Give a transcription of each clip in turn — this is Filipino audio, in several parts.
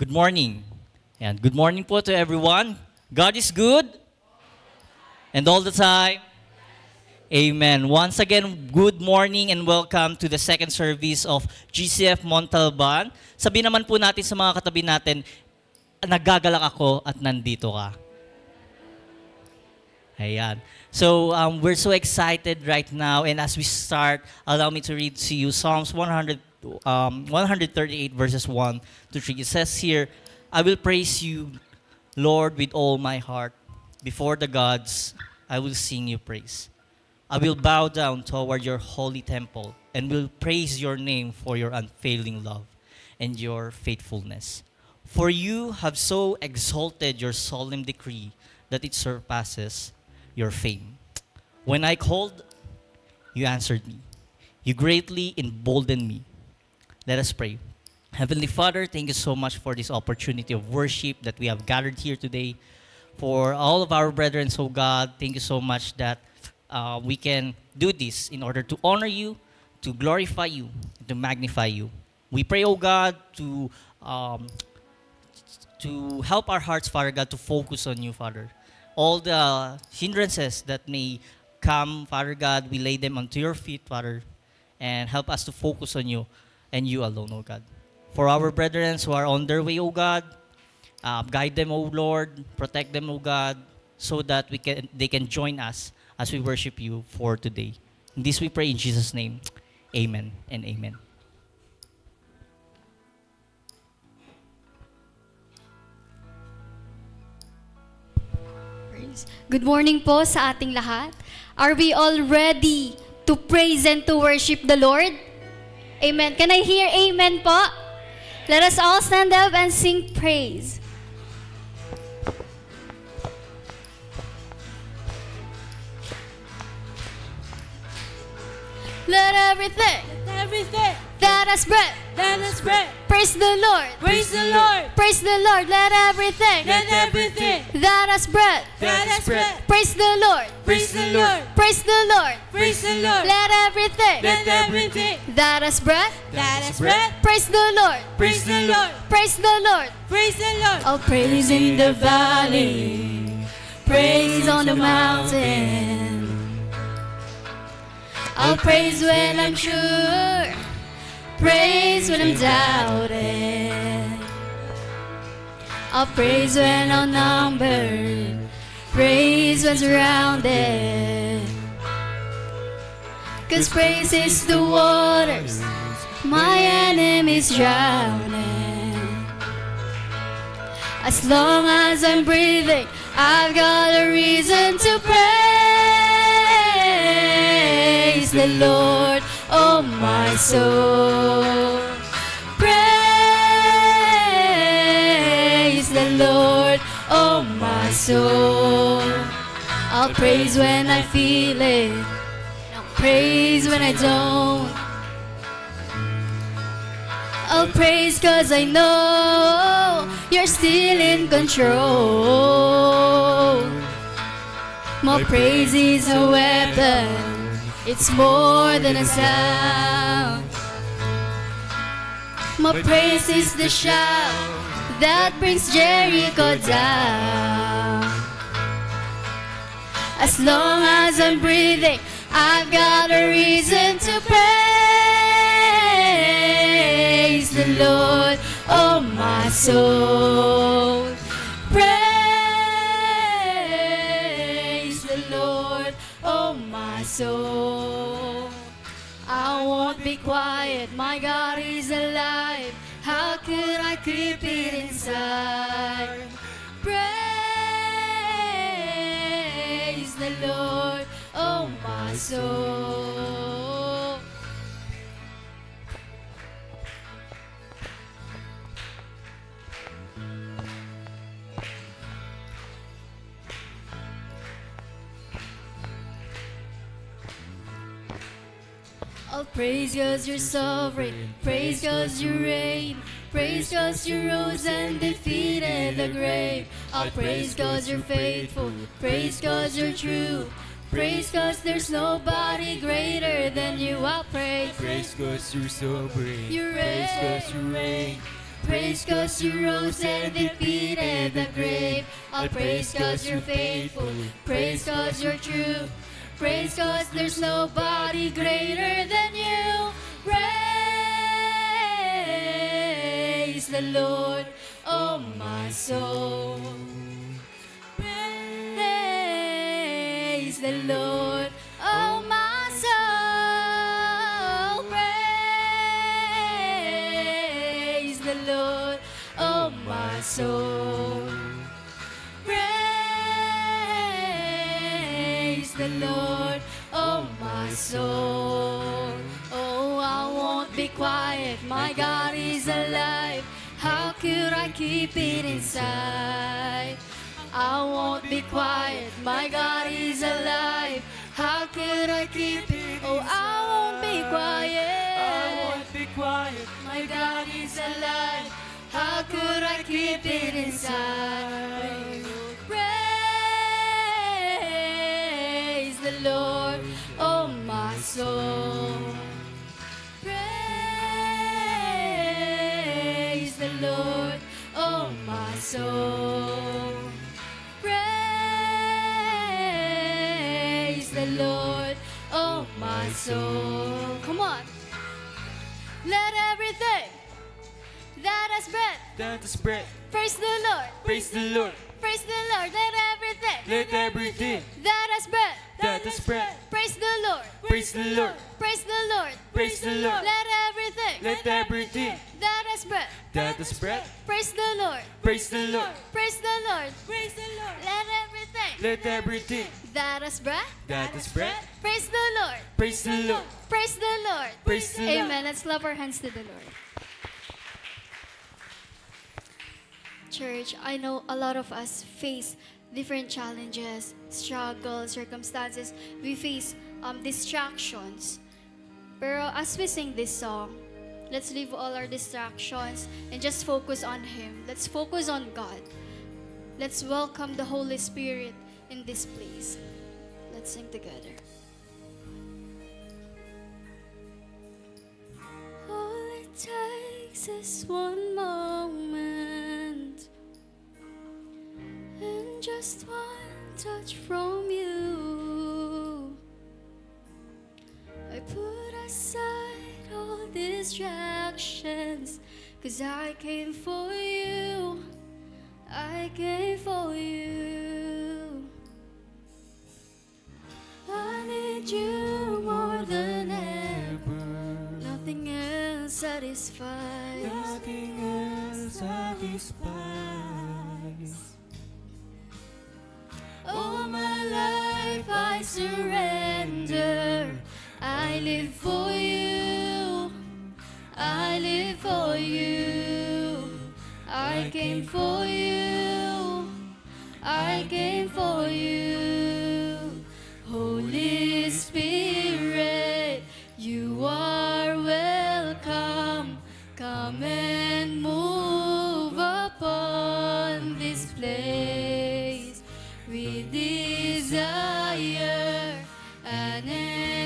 Good morning. And good morning po to everyone. God is good and all the time. Amen. Once again, good morning and welcome to the second service of GCF Montalban. Sabi naman po natin sa mga katabi natin, nagagalak ako at nandito ka. Ayan. So, we're so excited right now, and as we start, allow me to read to you Psalms 138 verses 1 to 3. It says here, I will praise you, Lord, with all my heart. Before the gods, I will sing you praise. I will bow down toward your holy temple and will praise your name for your unfailing love and your faithfulness. For you have so exalted your solemn decree that it surpasses your fame. When I called, you answered me. You greatly emboldened me. Let us pray. Heavenly Father, thank you so much for this opportunity of worship that we have gathered here today. For all of our brethren, so God, thank you so much that we can do this in order to honor you, to glorify you, to magnify you. We pray, oh God, to help our hearts, Father God, to focus on you, Father. All the hindrances that may come, Father God, we lay them onto your feet, Father, and help us to focus on you and you alone, oh God. For our brethren who are on their way, oh God, guide them, oh Lord, protect them, oh God, so that they can join us as we worship you for today. And this we pray in Jesus' name. Amen and amen. Good morning po sa ating lahat. Are we all ready to praise and to worship the Lord? Amen. Can I hear amen po? Let us all stand up and sing praise. Let everything that has breath, praise the Lord. Praise the Lord. Praise the Lord. Let everything that has breath, praise the Lord. Praise the Lord. Praise the Lord. Praise the Lord. Let everything that has breath, praise the Lord. Praise the Lord. Praise the Lord. Praise the Lord. Oh, praise in the valley, praise on the mountain. I'll praise when I'm sure, praise when I'm doubting. I'll praise when outnumbered, praise when surrounded. 'Cause praise is the waters my enemies drowning. As long as I'm breathing, I've got a reason to praise the Lord, oh my soul. Praise the Lord, oh my soul. I'll praise when I feel it, I'll praise when I don't. I'll praise 'cause I know you're still in control. My praise is a weapon, it's more than a sound. My praise is the shout that brings Jericho down. As long as I'm breathing, I've got a reason to praise the Lord, oh my soul. Praise the Lord, oh my soul. I won't be quiet, my God is alive. How could I keep it inside? Praise soul. I'll praise 'cause you're sovereign, praise 'cause you reign, praise 'cause you rose and defeated the grave. I'll praise 'cause you're faithful, praise 'cause you're true, praise 'cause there's nobody greater than you. I'll praise, Praise 'cause you're sovereign. You Praise 'cause you reign. Praise 'cause you rose and defeated the grave. I'll praise 'cause you're faithful, praise 'cause you're true, praise 'cause there's nobody greater than you. Praise the Lord, oh my soul. Praise the Lord, oh my soul. Praise the Lord, oh my soul. Praise the Lord, oh my soul. Oh, I won't be quiet, my God is alive. How could I keep it inside? I won't be quiet, my God is alive. How could I keep it? Oh, I won't be quiet. I won't be quiet. My God is alive. How could I keep it inside? Praise the Lord, oh my soul. Praise the Lord, oh my soul. Praise the Lord, oh my soul. Come on. Let everything that has breath That is breath. praise the Lord. Praise the Lord. Praise the Lord. Let everything Let everything that has breath that is breath. praise the Lord. Praise the Lord. Praise the Lord. Praise the Lord. Let everything Let everything that has breath that is breath. praise the Lord. Praise the Lord. Praise the Lord. Praise the Lord. Let everything Let everything that has breath that is breath. praise the Lord. Praise the Lord. Praise the Lord. Praise the Lord. Amen. Let's clap our hands to the Lord. Church, I know a lot of us face different challenges, struggles, circumstances. We face distractions. Pero as we sing this song, let's leave all our distractions and just focus on Him. Let's focus on God. Let's welcome the Holy Spirit in this place. Let's sing together. All it takes is one moment and just one touch from you. I put aside all distractions, 'cause I came for you. I came for you. I need you more than ever. Nothing else satisfies. Nothing else satisfies. All my life I surrender. I live for you. I live for you. I came for you. I came for you. Holy Spirit, you are welcome. Come and move upon this place. We desire an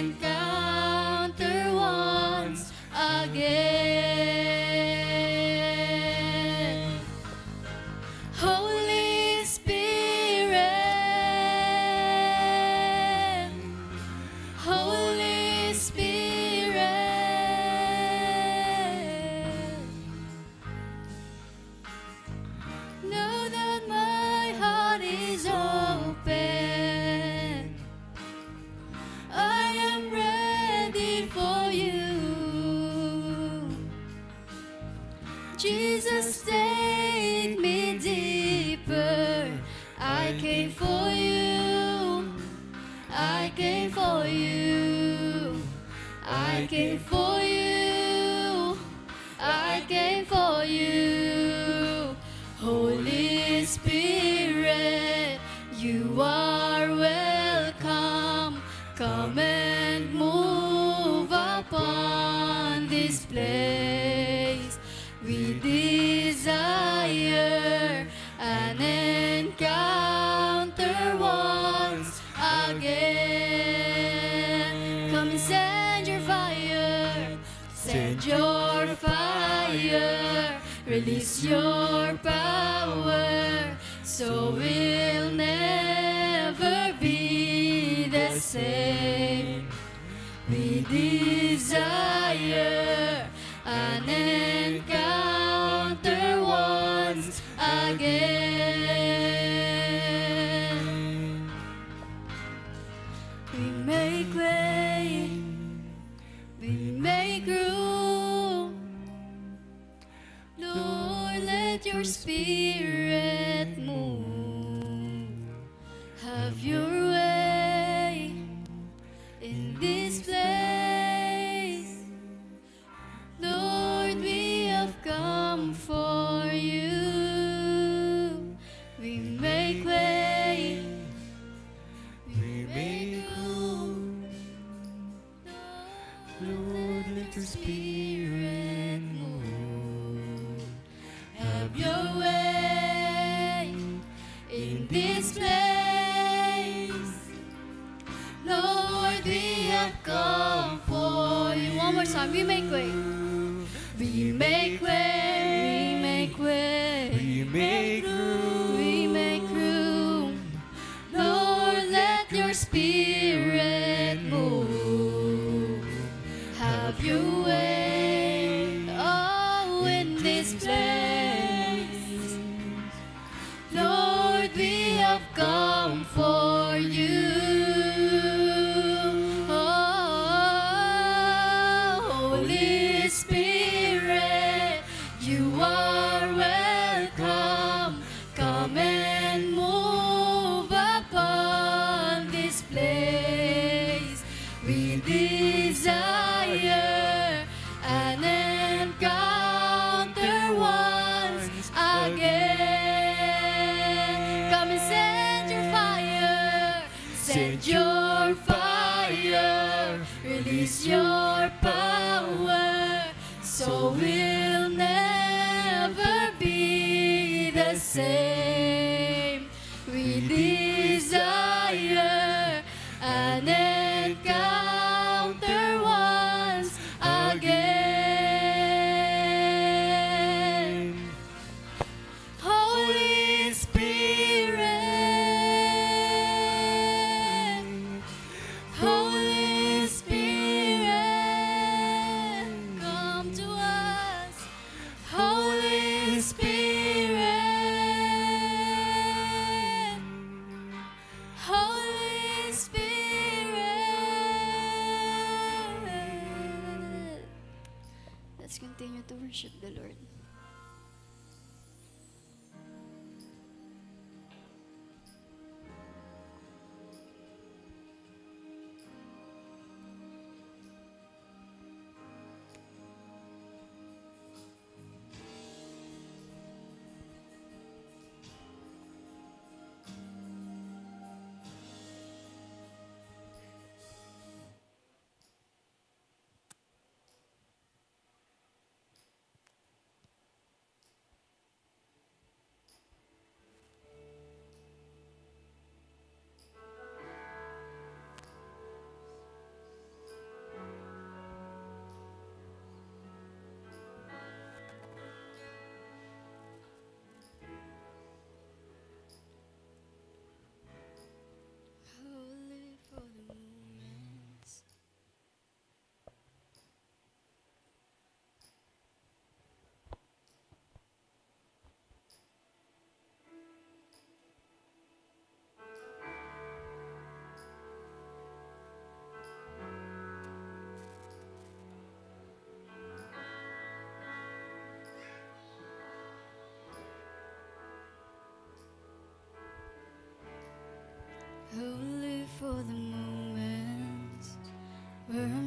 encounter once again. Holy Spirit, Holy Spirit, know that my heart is open. I am ready for you. Jesus, take me deeper. I came for you. I came for you. came for you. I came for you. Holy Spirit, you are welcome. Come and move upon this place. We desire an encounter once again. Come and send your fire, send your fire, release your power, so we'll never be the same. We desire an encounter once again. We make way, we make room. Lord, let your spirit move. Have your way in this place. Lord, we have come for you. We make way, we make room. Lord, let your spirit move. Have your way in this place. Lord, we have come for you. One more time, we make way. We make way, we make way, We make room. we make room. Lord, let your spirit move. Have your way, oh, in this place. Lord, we have come for you. Oh, Holy Spirit, you are welcome. Come and move upon this place. We desire an encounter once again. Come and send your fire, send your fire, release your power, so we'll never be the same. We desire an encounter once again. Holy Spirit, Holy Spirit, come to us.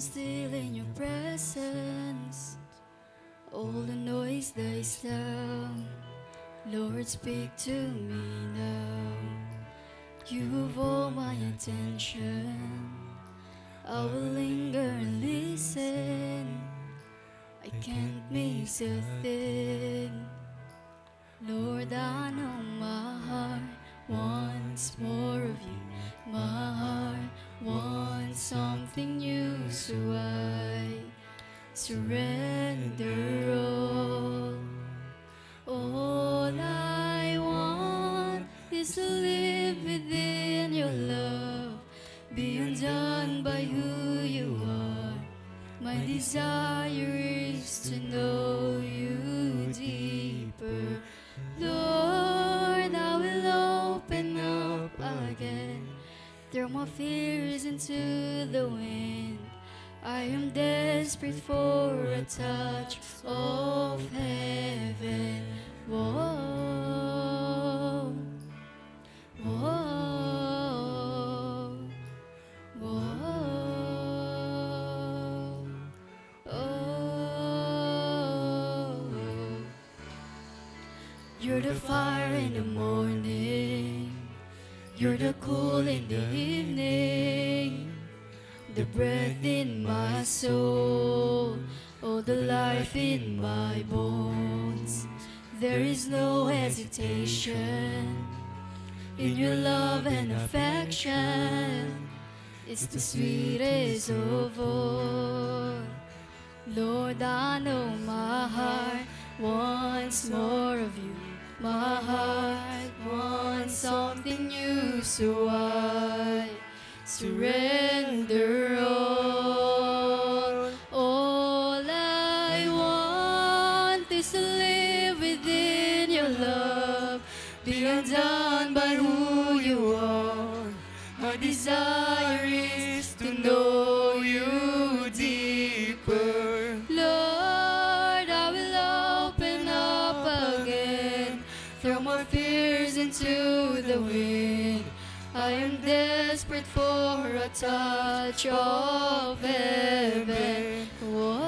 still in your presence. All the noise dies down. Lord, speak to me now. You have all my attention. I will linger and listen. I can't miss a thing. Lord, I know my heart wants more of you. My heart wants something new, so I surrender all. All I want is to live within your love, be undone by who you are. My desire is to know you deeper. Lord, I will open up again, throw my fears into the wind. I am desperate for a touch of heaven. Whoa, whoa, whoa, oh. You're the fire in the morning, you're the cool in the evening, the breath in my soul, oh, the life in my bones. There is no hesitation in your love and affection. It's the sweetest of all. Lord, I know my heart wants more of you. My heart wants something new, so I surrender all. All I want is to live within your love, be undone by who you are. My desire is to know you deeper. Lord, I will open up again, throw my fears into the wind. I am desperate for a touch of heaven. Whoa,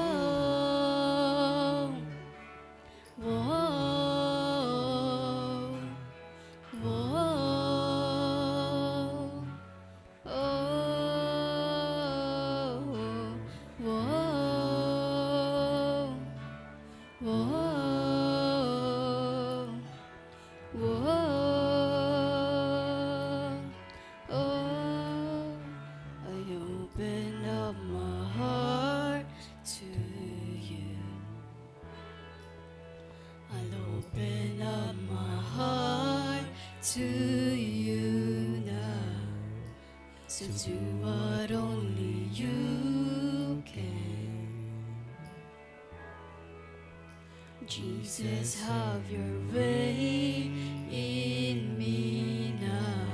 whoa, whoa, oh, whoa, whoa, whoa. Oh, I open up my heart to you. I'll open up my heart to you now. So do what only you can. Jesus, have your way in me now.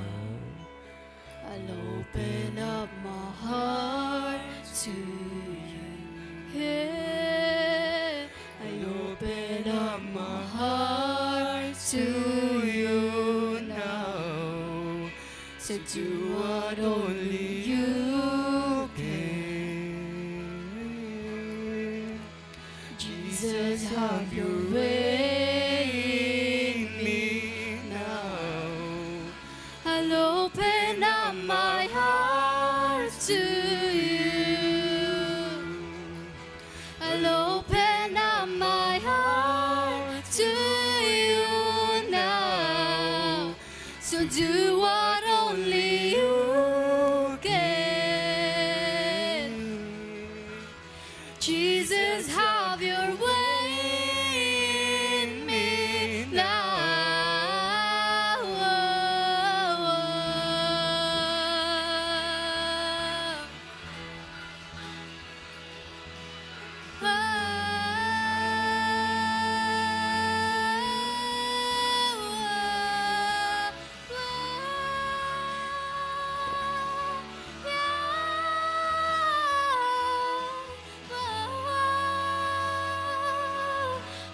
I'll open up my heart to you. Yeah, I open up my heart to you now. So do what only you can. Jesus, have your way in me now. I'll open up my heart to you. I'll open up my heart to you now. So do what only you can. Jesus, have your way in me now.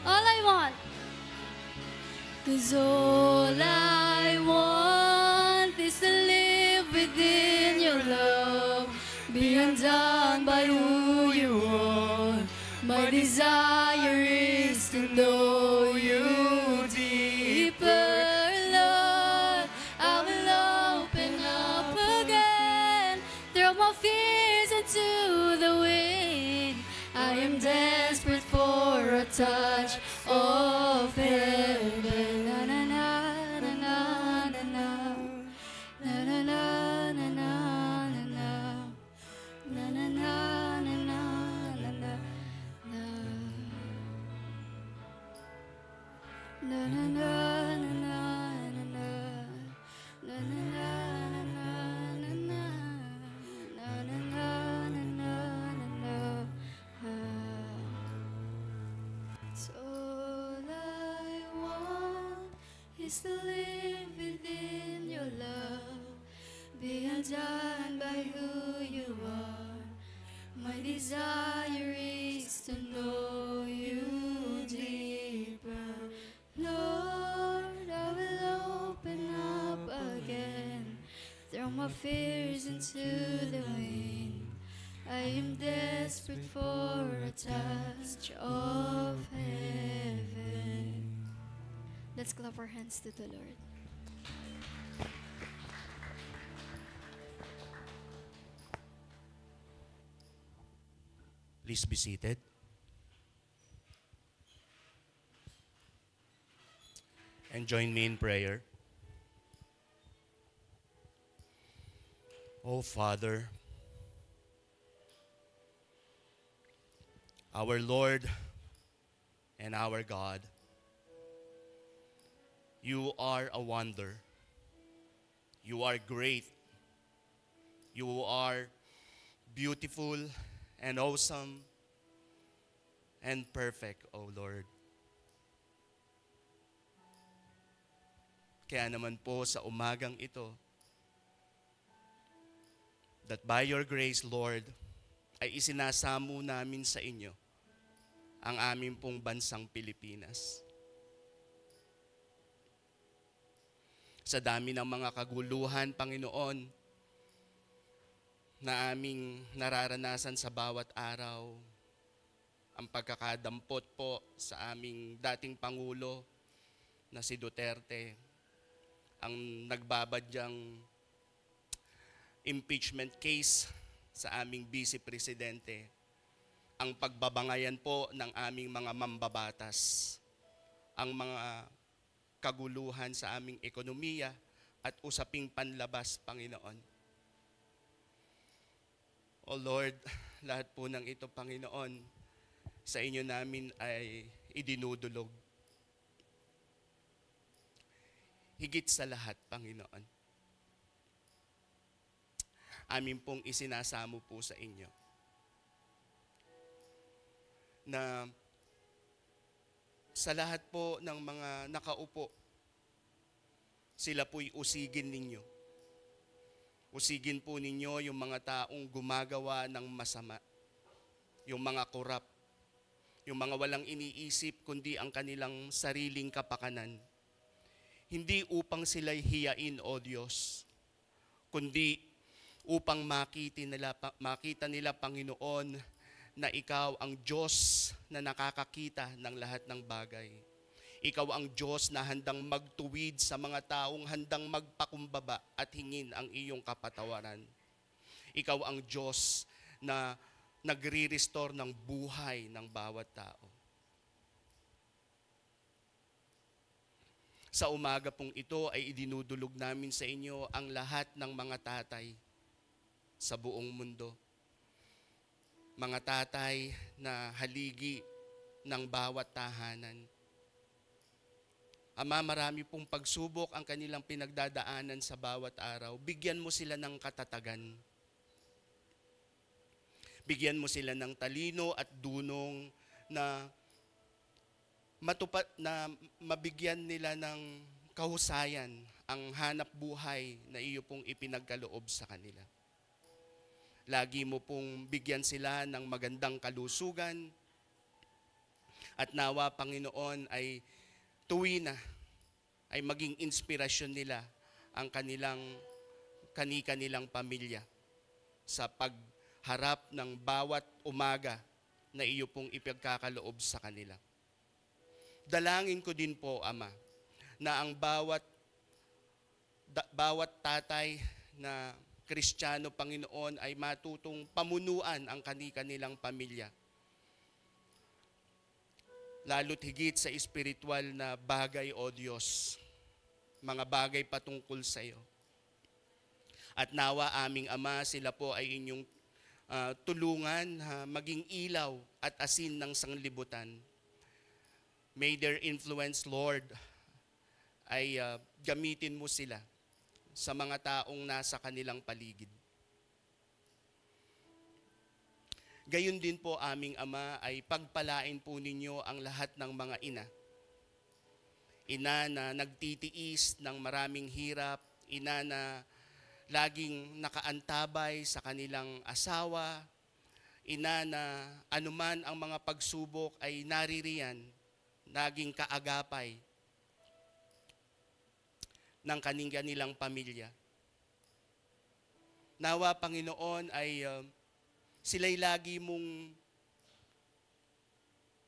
All I want, 'cause all I want is to live within your love, be undone by who of heaven. Na na na na na na na. Na na na na na na na. Na na na na na na na. Na na na na na na na. Na na na na na na na. Na na na na na na na. So all I want is to live within your love, be undone by who you are. My desire is to know you deeper. Lord, I will open up again, throw my fears into the wind. I am desperate for a touch of heaven. Let's clap our hands to the Lord. Please be seated. And join me in prayer. Oh Father, our Lord and our God, you are a wonder. You are great. You are beautiful and awesome and perfect, O Lord. Kaya naman po sa umagang ito, that by your grace, Lord, ay isinasamo namin sa inyo ang aming pong bansang Pilipinas. Sa dami ng mga kaguluhan, Panginoon, na aming nararanasan sa bawat araw, ang pagkakadampot po sa aming dating Pangulo na si Duterte, ang nagbabadyang impeachment case sa aming Vice Presidente, ang pagbabangayan po ng aming mga mambabatas, ang mga kaguluhan sa aming ekonomiya at usaping panlabas, Panginoon. O Lord, lahat po ng ito, Panginoon, sa inyo namin ay idinudulog. Higit sa lahat, Panginoon, amin pong isinasamo po sa inyo na sa lahat po ng mga nakaupo, sila po'y usigin ninyo. Usigin po ninyo yung mga taong gumagawa ng masama, yung mga korap, yung mga walang iniisip kundi ang kanilang sariling kapakanan. Hindi upang sila'y hiyain, O Diyos, kundi upang makita nila, Panginoon, na ikaw ang Diyos na nakakakita ng lahat ng bagay. Ikaw ang Diyos na handang magtuwid sa mga taong handang magpakumbaba at hingin ang iyong kapatawaran. Ikaw ang Diyos na nagre-restore ng buhay ng bawat tao. Sa umaga pong ito ay idinudulog namin sa inyo ang lahat ng mga tatay sa buong mundo. Mga tatay na haligi ng bawat tahanan. Ama, marami pong pagsubok ang kanilang pinagdadaanan sa bawat araw. Bigyan mo sila ng katatagan. Bigyan mo sila ng talino at dunong na mabigyan nila ng kahusayan ang hanap buhay na iyo pong ipinagkaloob sa kanila. Lagi mo pong bigyan sila ng magandang kalusugan at nawa, Panginoon, ay tuwi na ay maging inspirasyon nila ang kanilang pamilya sa pagharap ng bawat umaga na iyo pong ipagkakaloob sa kanila. Dalangin ko din po, Ama, na ang bawat tatay na Kristiyano, Panginoon, ay matutong pamunuan ang kanilang pamilya lalo't higit sa espiritual na bagay, O Diyos, mga bagay patungkol sa iyo. At nawa aming Ama, sila po ay inyong tulungan maging ilaw at asin ng sanglibutan. May their influence, Lord, ay gamitin mo sila sa mga taong nasa kanilang paligid. Gayon din po aming Ama ay pagpalain po ninyo ang lahat ng mga ina. Ina na nagtitiis ng maraming hirap, ina na laging nakaantabay sa kanilang asawa, ina na anuman ang mga pagsubok ay naririyan, naging kaagapay ng kanilang pamilya. Nawa, Panginoon, ay sila'y lagi mong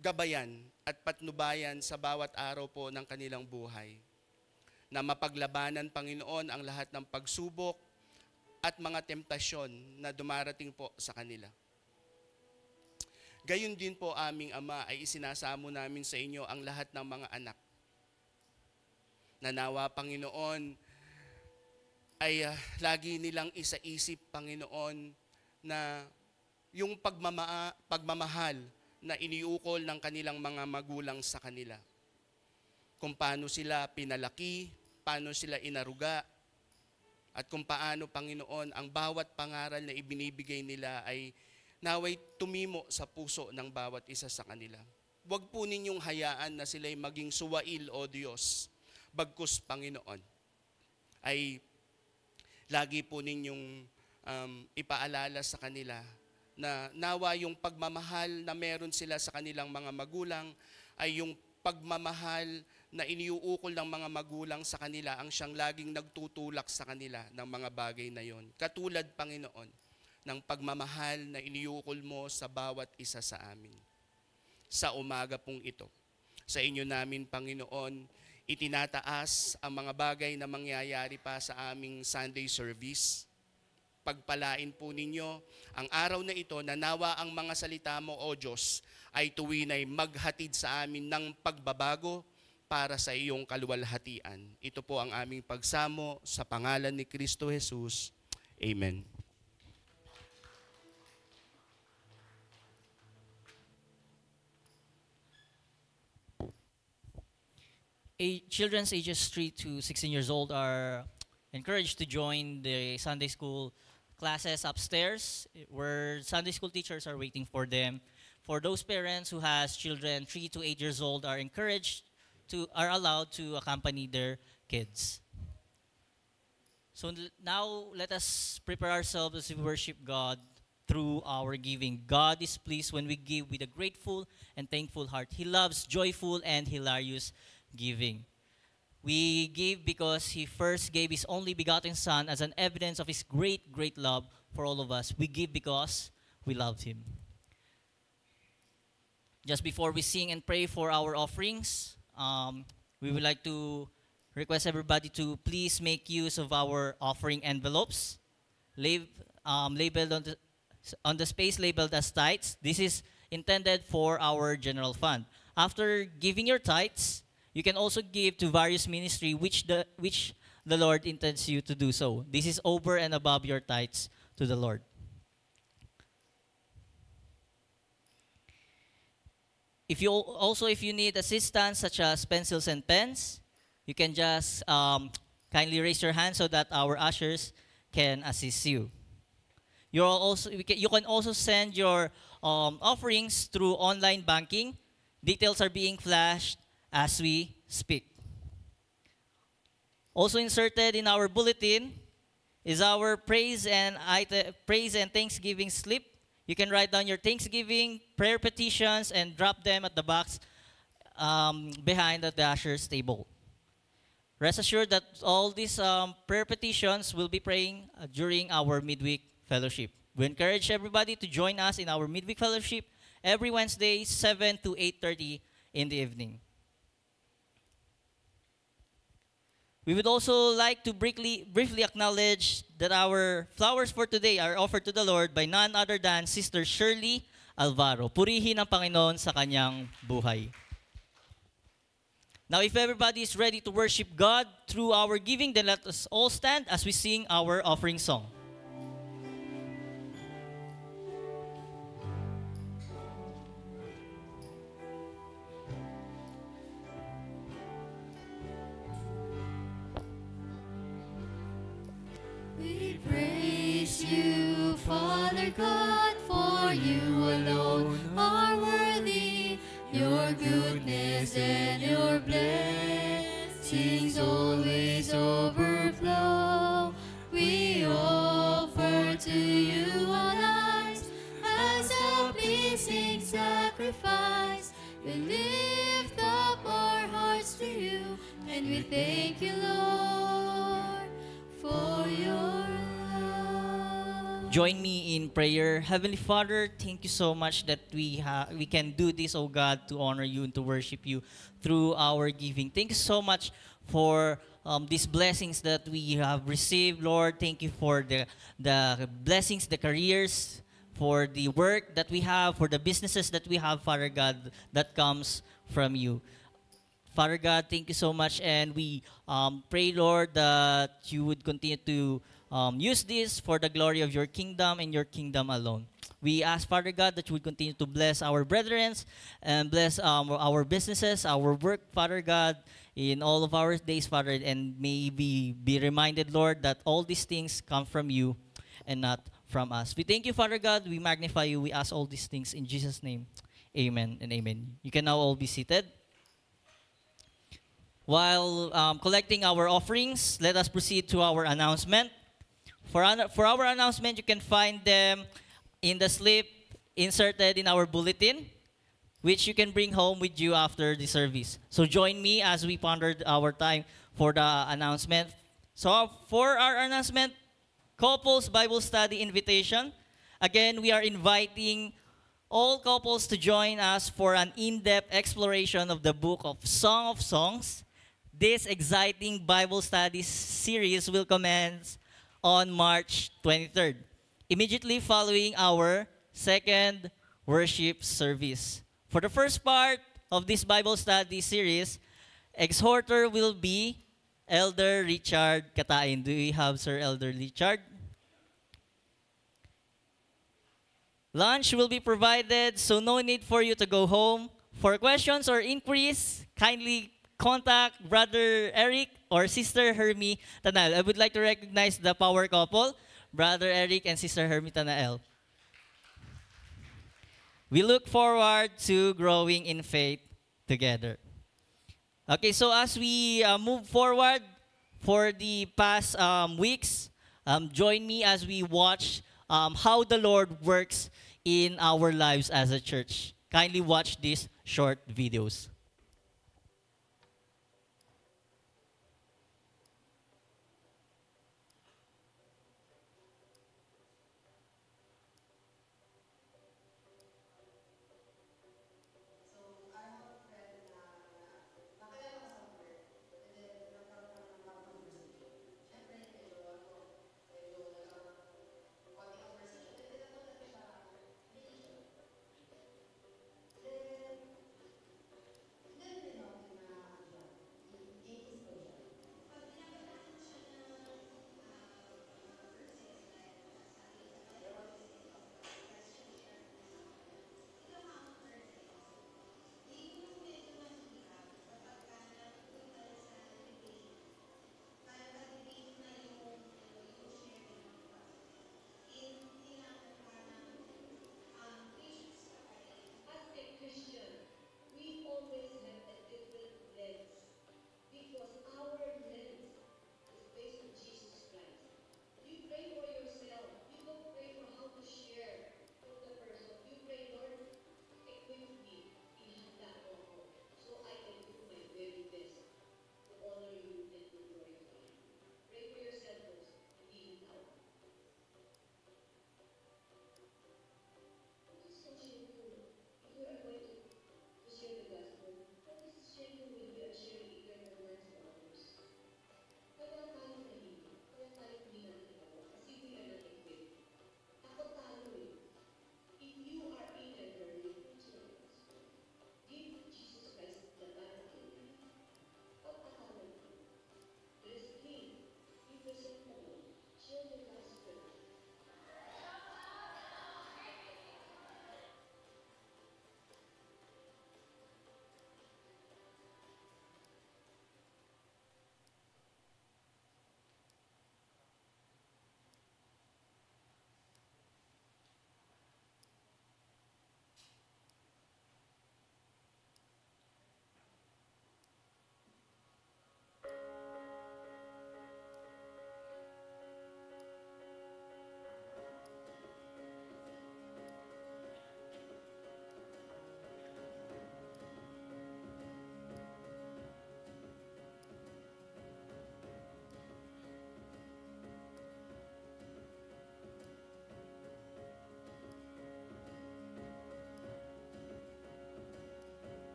gabayan at patnubayan sa bawat araw po ng kanilang buhay. Na mapaglabanan, Panginoon, ang lahat ng pagsubok at mga temptasyon na dumarating po sa kanila. Gayon din po aming Ama ay isinasamo namin sa inyo ang lahat ng mga anak. Nanawa, Panginoon, ay lagi nilang isaisip, Panginoon, na yung pagmamahal na iniukol ng kanilang mga magulang sa kanila. Kung paano sila pinalaki, paano sila inaruga, at kung paano, Panginoon, ang bawat pangaral na ibinibigay nila ay naway tumimo sa puso ng bawat isa sa kanila. Huwag po ninyong hayaan na sila'y maging suwail, O Diyos. Bagkus, Panginoon, ay lagi po ninyong ipaalala sa kanila na nawa yung pagmamahal na meron sila sa kanilang mga magulang ay yung pagmamahal na iniuukol ng mga magulang sa kanila ang siyang laging nagtutulak sa kanila ng mga bagay na yon. Katulad, Panginoon, ng pagmamahal na iniukol mo sa bawat isa sa amin. Sa umaga pong ito, sa inyo namin, Panginoon, itinataas ang mga bagay na mangyayari pa sa aming Sunday service. Pagpalain po ninyo ang araw na ito na nawa ang mga salita mo, O Diyos, ay tuwinay maghatid sa amin ng pagbabago para sa iyong kaluwalhatian. Ito po ang aming pagsamo sa pangalan ni Kristo Jesus. Amen. Children's ages 3 to 16 years old are encouraged to join the Sunday school classes upstairs where Sunday school teachers are waiting for them. For those parents who has children 3 to 8 years old are allowed to accompany their kids. So now let us prepare ourselves as we worship God through our giving. God is pleased when we give with a grateful and thankful heart. He loves joyful and hilarious giving. We give because He first gave His only begotten Son as an evidence of His great, great love for all of us. We give because we loved Him. Just before we sing and pray for our offerings, we would like to request everybody to please make use of our offering envelopes labeled on the space labeled as tithes. This is intended for our general fund. After giving your tithes, you can also give to various ministry which the Lord intends you to do so. This is over and above your tithes to the Lord. If you need assistance such as pencils and pens, you can just kindly raise your hand so that our ushers can assist you. You can also send your offerings through online banking. Details are being flashed as we speak. Also inserted in our bulletin is our praise and thanksgiving slip. You can write down your thanksgiving, prayer petitions, and drop them at the box behind the usher's table. Rest assured that all these prayer petitions will be praying during our midweek fellowship. We encourage everybody to join us in our midweek fellowship every Wednesday, 7 to 8:30 in the evening. We would also like to briefly acknowledge that our flowers for today are offered to the Lord by none other than Sister Shirley Alvaro. Purihin ang Panginoon sa kanyang buhay. Now, if everybody is ready to worship God through our giving, then let us all stand as we sing our offering song. We praise you, Father God, for you alone are worthy. Your goodness and your blessings always overflow. We offer to you our lives as a pleasing sacrifice. We lift up our hearts to you, and we thank you, Lord, for your love. Join me in prayer. Heavenly Father, thank you so much that we can do this, oh God, to honor you and to worship you through our giving. Thank you so much for these blessings that we have received, Lord. Thank you for the blessings, the careers, for the work that we have, for the businesses that we have, Father God, that comes from you. Father God, thank you so much, and we pray, Lord, that you would continue to use this for the glory of your kingdom and your kingdom alone. We ask, Father God, that you would continue to bless our brethren and bless our businesses, our work, Father God, in all of our days, Father, and may we be reminded, Lord, that all these things come from you and not from us. We thank you, Father God. We magnify you. We ask all these things in Jesus' name. Amen and amen. You can now all be seated. While collecting our offerings, let us proceed to our announcement. For our announcement, you can find them in the slip inserted in our bulletin, which you can bring home with you after the service. So join me as we pondered our time for the announcement. So for our announcement, Couples Bible Study invitation. Again, we are inviting all couples to join us for an in-depth exploration of the book of Song of Songs. This exciting Bible study series will commence on March 23rd, immediately following our second worship service. For the first part of this Bible study series, exhorter will be Elder Richard Katain. Do we have Sir Elder Richard? Lunch will be provided, so no need for you to go home. For questions or inquiries, kindly contact Brother Eric or Sister Hermie Tanael. I would like to recognize the power couple, Brother Eric and Sister Hermie Tanael. We look forward to growing in faith together. Okay, so as we move forward for the past weeks, join me as we watch how the Lord works in our lives as a church. Kindly watch these short videos.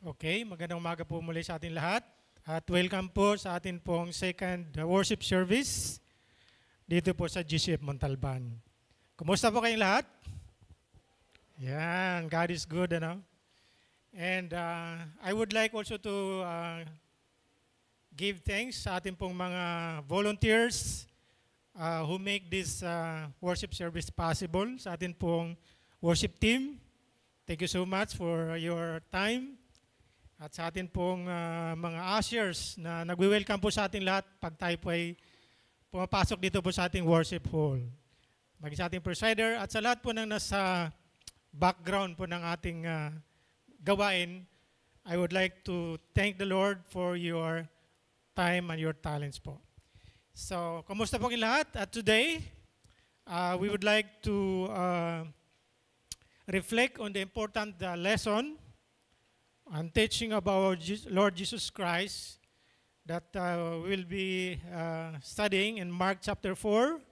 Okay, magandang umaga po muli sa ating lahat. At welcome po sa ating pong second worship service dito po sa GCF Montalban. Kumusta po kayong lahat? Yan, God is good, ano? And I would like also to give thanks sa ating pong mga volunteers who make this worship service possible, sa ating pong worship team. Thank you so much for your time. At sa atin pong mga ushers na nagwi-welcome po sa ating lahat pag tayo po ay pumapasok dito po sa ating worship hall. Maging sa ating presider at sa lahat po ng nasa background po ng ating gawain, I would like to thank the Lord for your time and your talents po. So, kumusta po kayong lahat? At today, we would like to reflect on the important lesson and teaching about Lord Jesus Christ that we'll be studying in Mark chapter 4,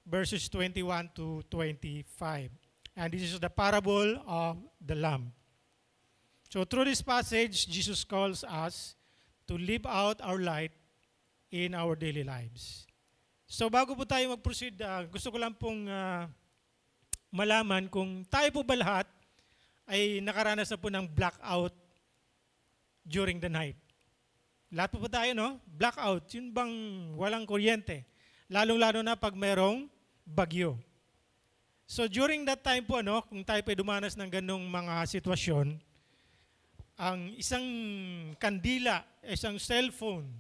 verses 21 to 25. And this is the parable of the lamb. So through this passage, Jesus calls us to live out our light in our daily lives. So bago po tayo mag-proceed, gusto ko lang pong malaman kung tayo po ba lahat ay nakaranas na po ng blackout during the night. Lahat po tayo, no? Blackout, yun bang walang kuryente. Lalong-lalo na pag merong bagyo. So during that time po, no, kung tayo po dumanas ng ganung mga sitwasyon, ang isang kandila, isang cellphone,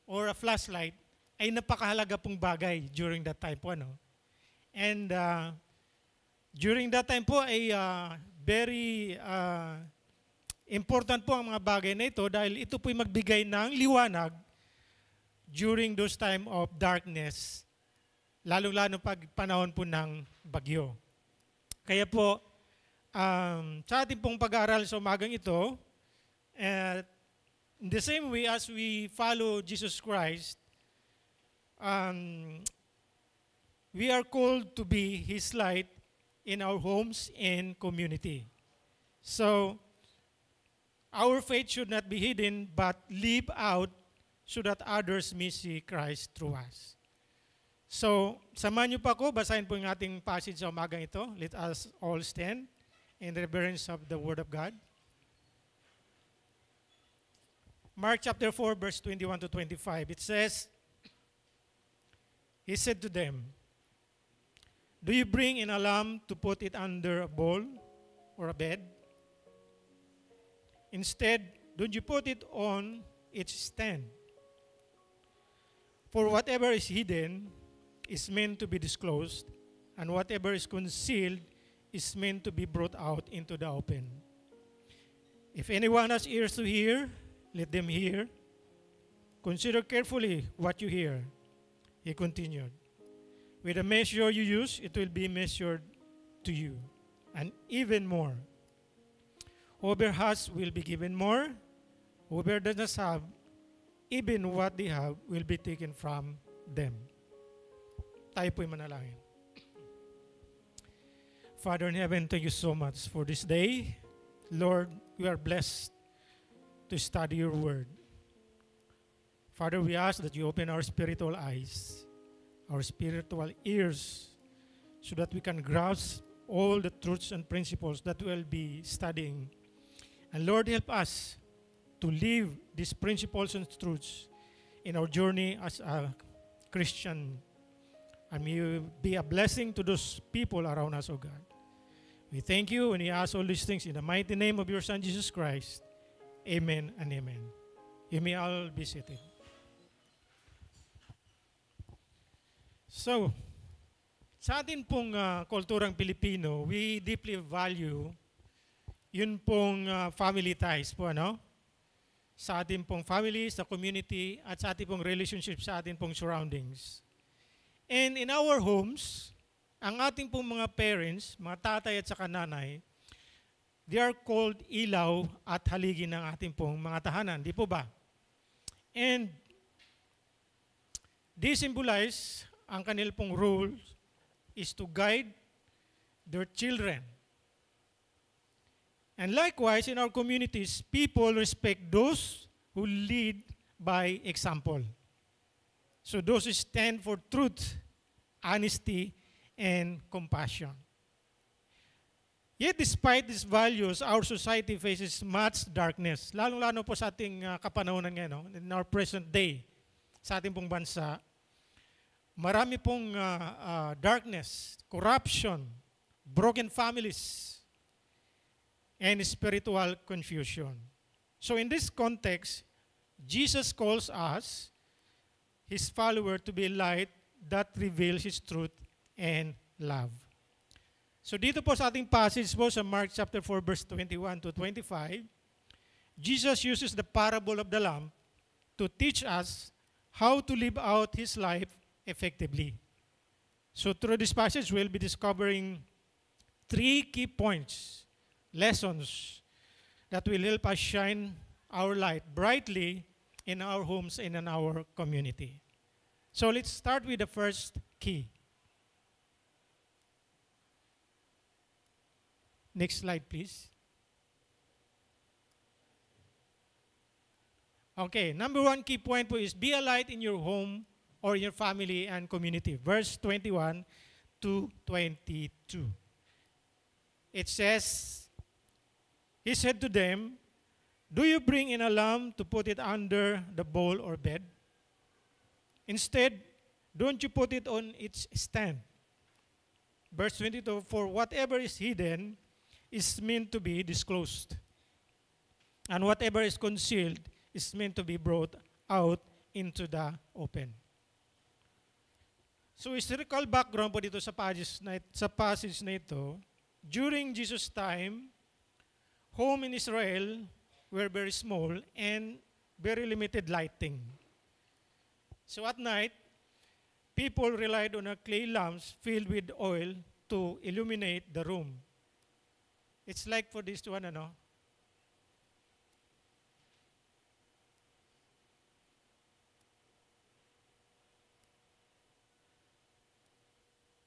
or a flashlight, ay napakahalaga pong bagay during that time po, no? And during that time po ay very important po ang mga bagay na ito dahil ito po'y magbigay ng liwanag during those time of darkness, lalong-lalo pag panahon po ng bagyo. Kaya po, sa ating pong pag-aaral sa umagang ito, in the same way as we follow Jesus Christ, we are called to be His light in our homes and community. So, our faith should not be hidden but live out so that others may see Christ through us. So, samahan niyo pa ako, basahin po yung ating passage sa umagang ito. Let us all stand in reverence of the Word of God. Mark chapter 4, verse 21 to 25. It says, He said to them, "Do you bring in a lamb to put it under a bowl or a bed? Instead, don't you put it on its stand? For whatever is hidden is meant to be disclosed, and whatever is concealed is meant to be brought out into the open. If anyone has ears to hear, let them hear. Consider carefully what you hear," he continued. "With the measure you use, it will be measured to you, and even more. Whoever has will be given more. Whoever does not have, even what they have will be taken from them." Tayo po'y manalangin. Father in heaven, thank you so much for this day. Lord, we are blessed to study your word. Father, we ask that you open our spiritual eyes, our spiritual ears, so that we can grasp all the truths and principles that we'll be studying. And Lord, help us to live these principles and truths in our journey as a Christian. And may you be a blessing to those people around us, O God. We thank you and we ask all these things in the mighty name of your Son, Jesus Christ. Amen and amen. You may all be seated. So, sa atin pong kulturang Pilipino, we deeply value yun pong family ties po, ano? Sa ating pong family, sa community, at sa ating pong relationship sa ating pong surroundings. And in our homes, ang ating pong mga parents, mga tatay at saka nanay, they are called ilaw at haligi ng ating pong mga tahanan, di po ba? And they symbolize ang kanil pong role is to guide their children. And likewise, in our communities, people respect those who lead by example. So those who stand for truth, honesty, and compassion. Yet despite these values, our society faces much darkness. Lalong-lalo po sa ating kapanahonan ngayon, no? In our present day, sa ating pong bansa, marami pong darkness, corruption, broken families, and spiritual confusion. So in this context, Jesus calls us, His follower, to be light that reveals His truth and love. So dito po sa ating passage po sa Mark chapter 4 verse 21 to 25, Jesus uses the parable of the lamp to teach us how to live out His life effectively. So through this passage, we'll be discovering 3 key points, lessons that will help us shine our light brightly in our homes and in our community. So let's start with the first key. Next slide, please. Okay, number 1 key point po is be a light in your home or your family and community. Verse 21 to 22. It says, He said to them, "Do you bring in a lamp to put it under the bowl or bed? Instead, don't you put it on its stand?" Verse 22, "For whatever is hidden is meant to be disclosed, and whatever is concealed is meant to be brought out into the open." So historical background po dito sa passage na ito, during Jesus' time, home in Israel were very small and very limited lighting. So at night, people relied on a clay lamps filled with oil to illuminate the room. It's like for this one, ano?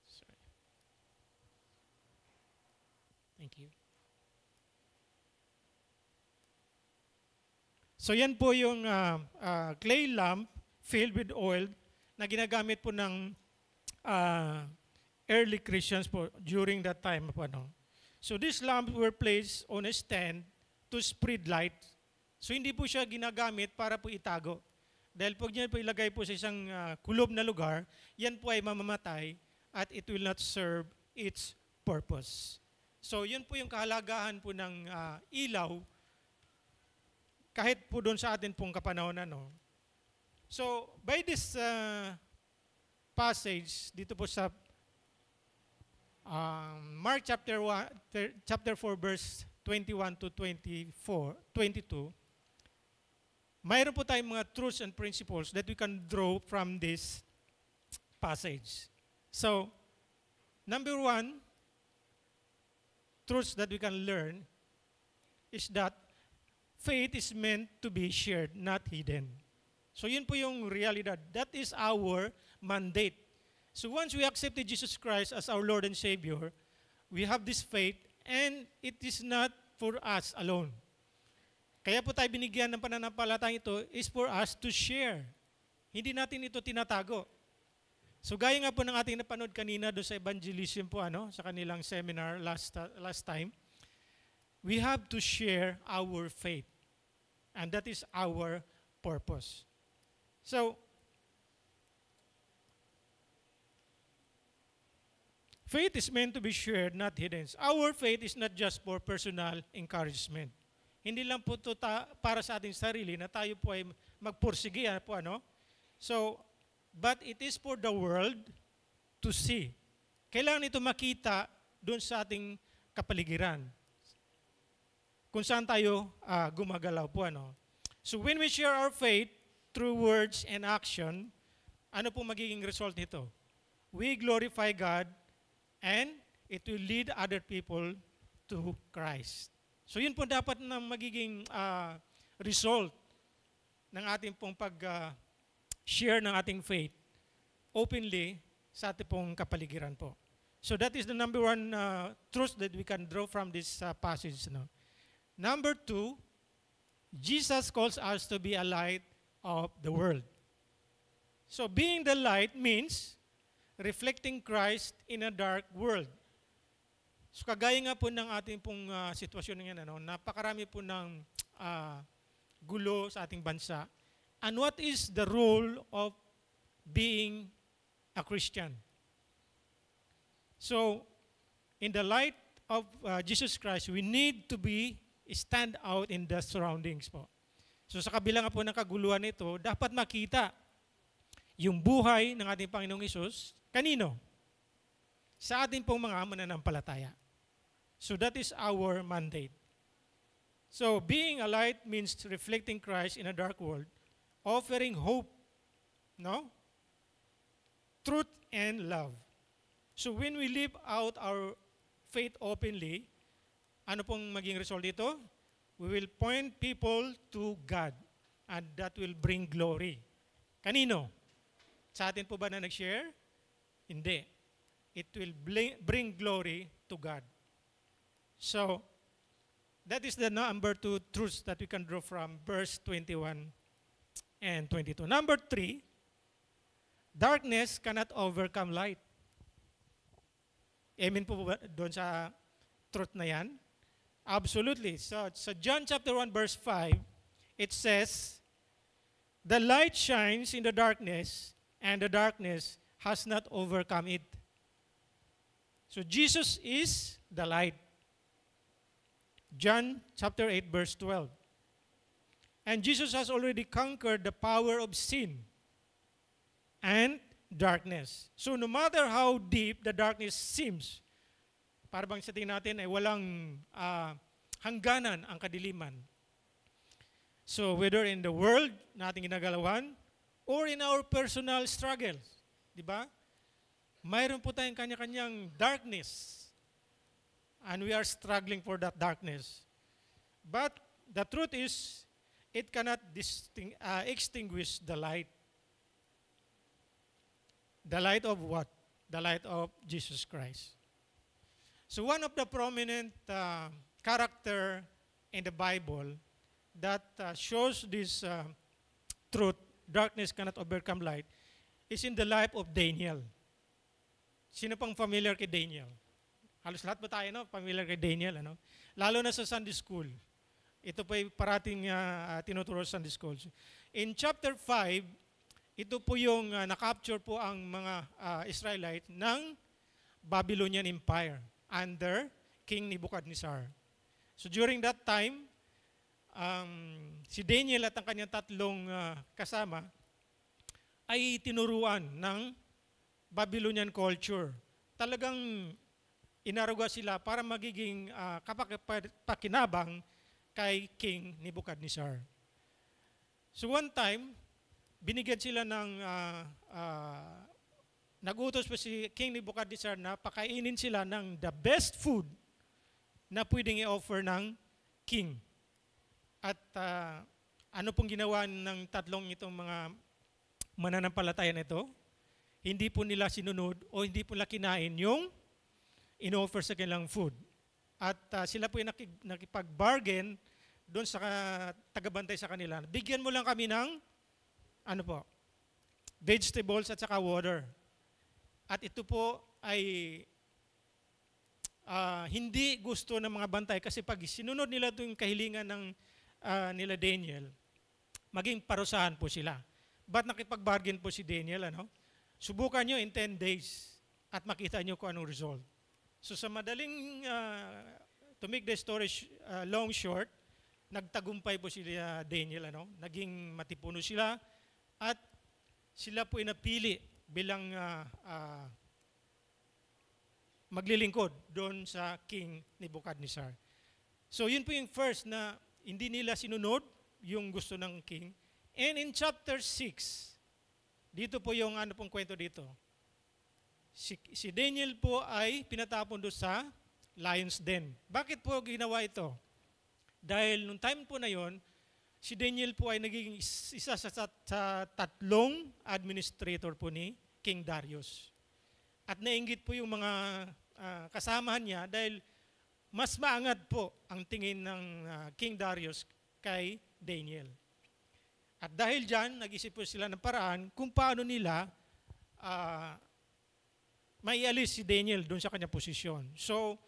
Sorry. Thank you. So yan po yung clay lamp filled with oil na ginagamit po ng early Christians po during that time po, ano? So these lamps were placed on a stand to spread light. So hindi po siya ginagamit para po itago. Dahil pag niya po ilagay po sa isang kulob na lugar, yan po ay mamamatay at it will not serve its purpose. So yun po yung kahalagahan po ng ilaw kahit po doon sa atin pong kapanahon, ano. So by this passage dito po sa Mark chapter 4 verse 21 to 22, mayroon po tayong mga truths and principles that we can draw from this passage. So, number 1, truths that we can learn is that faith is meant to be shared, not hidden. So yun po yung realidad. That is our mandate. So once we accepted Jesus Christ as our Lord and Savior, we have this faith and it is not for us alone. Kaya po tayo binigyan ng pananampalatang ito is for us to share. Hindi natin ito tinatago. So gaya nga po ng ating napanood kanina doon sa evangelism po, ano, sa kanilang seminar last time, we have to share our faith. And that is our purpose. So, faith is meant to be shared, not hidden. Our faith is not just for personal encouragement. Hindi lang po ito para sa ating sarili na tayo po ay magpursige po, ano? So, but it is for the world to see. Kailangan ito makita doon sa ating kapaligiran. Kung saan tayo gumagalaw po, ano? So when we share our faith through words and action, ano po magiging result nito? We glorify God and it will lead other people to Christ. So yun po dapat na magiging result ng ating pong pag-share ng ating faith openly sa ating pong kapaligiran po. So that is the number 1 truth that we can draw from this passage. No? Number 2, Jesus calls us to be a light of the world. So being the light means reflecting Christ in a dark world. So kagaya nga po ng ating pong sitwasyon ngayon, napakarami po ng gulo sa ating bansa. And what is the role of being a Christian? So, in the light of Jesus Christ, we need to stand out in the surroundings po. So sa kabila nga po ng kaguluhan nito, dapat makita yung buhay ng ating Panginoong Hesus. Kanino? Sa ating pong mga mananampalataya. So that is our mandate. So being a light means reflecting Christ in a dark world, offering hope, no? Truth and love. So when we live out our faith openly, ano pong maging result dito? We will point people to God, and that will bring glory. Kanino? Sa atin po ba na nag-share? Hindi. It will bring glory to God. So, that is the number 2 truths that we can draw from verse 21 and 22. Number 3, darkness cannot overcome light. Amen po ba doon sa truth na yan? Absolutely. So John chapter 1 verse 5, it says, the light shines in the darkness, and the darkness has not overcome it. So Jesus is the light. John chapter 8 verse 12. And Jesus has already conquered the power of sin and darkness. So no matter how deep the darkness seems, para bang sa tingin natin ay walang hangganan ang kadiliman. So whether in the world na ating ginagalawan or in our personal struggles, di ba? Mayroon po tayong kanya-kanyang darkness. And we are struggling for that darkness. But the truth is, it cannot extinguish the light. The light of what? The light of Jesus Christ. So one of the prominent character in the Bible that shows this truth, darkness cannot overcome light, is in the life of Daniel. Sino pang familiar kay Daniel? Halos lahat ba tayo, no? Familiar kay Daniel, ano? Lalo na sa Sunday School. Ito pa parating tinuturo sa Sunday School. In chapter 5, ito po yung na-capture po ang mga Israelite ng Babylonian Empire under King Nebuchadnezzar. So during that time, si Daniel at ang kanyang tatlong kasama ay tinuruan ng Babylonian culture. Talagang inaruga sila para magiging kapakipakinabang kay King Nebuchadnezzar. So one time, binigyan sila ng, nagutos pa si King Nebuchadnezzar na pakainin sila ng the best food na pwedeng i-offer ng king. At ano pong ginawa ng tatlong itong mga mananampalataya na ito? Hindi po nila sinunod o hindi po nila kinain yung in-offer sa kanilang food. At sila po yung nakipag-bargain doon sa tagabantay sa kanila. Bigyan mo lang kami ng vegetables at saka water. At ito po ay hindi gusto ng mga bantay kasi pag sinunod nila ito yung kahilingan ng nila Daniel, maging parusahan po sila. But nakipag-bargain po si Daniel, subukan nyo in 10 days at makita nyo kung anong result. So sa madaling, to make the story long short, nagtagumpay po si Daniel, naging matipuno sila at sila po inapili bilang maglilingkod doon sa King Nebuchadnezzar. So yun po yung first na hindi nila sinunod yung gusto ng king. And in chapter 6, dito po yung pong kwento dito. Si Daniel po ay pinatapon doon sa lion's den. Bakit po ginawa ito? Dahil nung time po na yon, si Daniel po ay naging isa sa tatlong administrator po ni King Darius. At nainggit po yung mga kasamahan niya dahil mas maangat po ang tingin ng King Darius kay Daniel. At dahil dyan, nag-isip po sila ng paraan kung paano nila maialis si Daniel doon sa kanyang posisyon. So,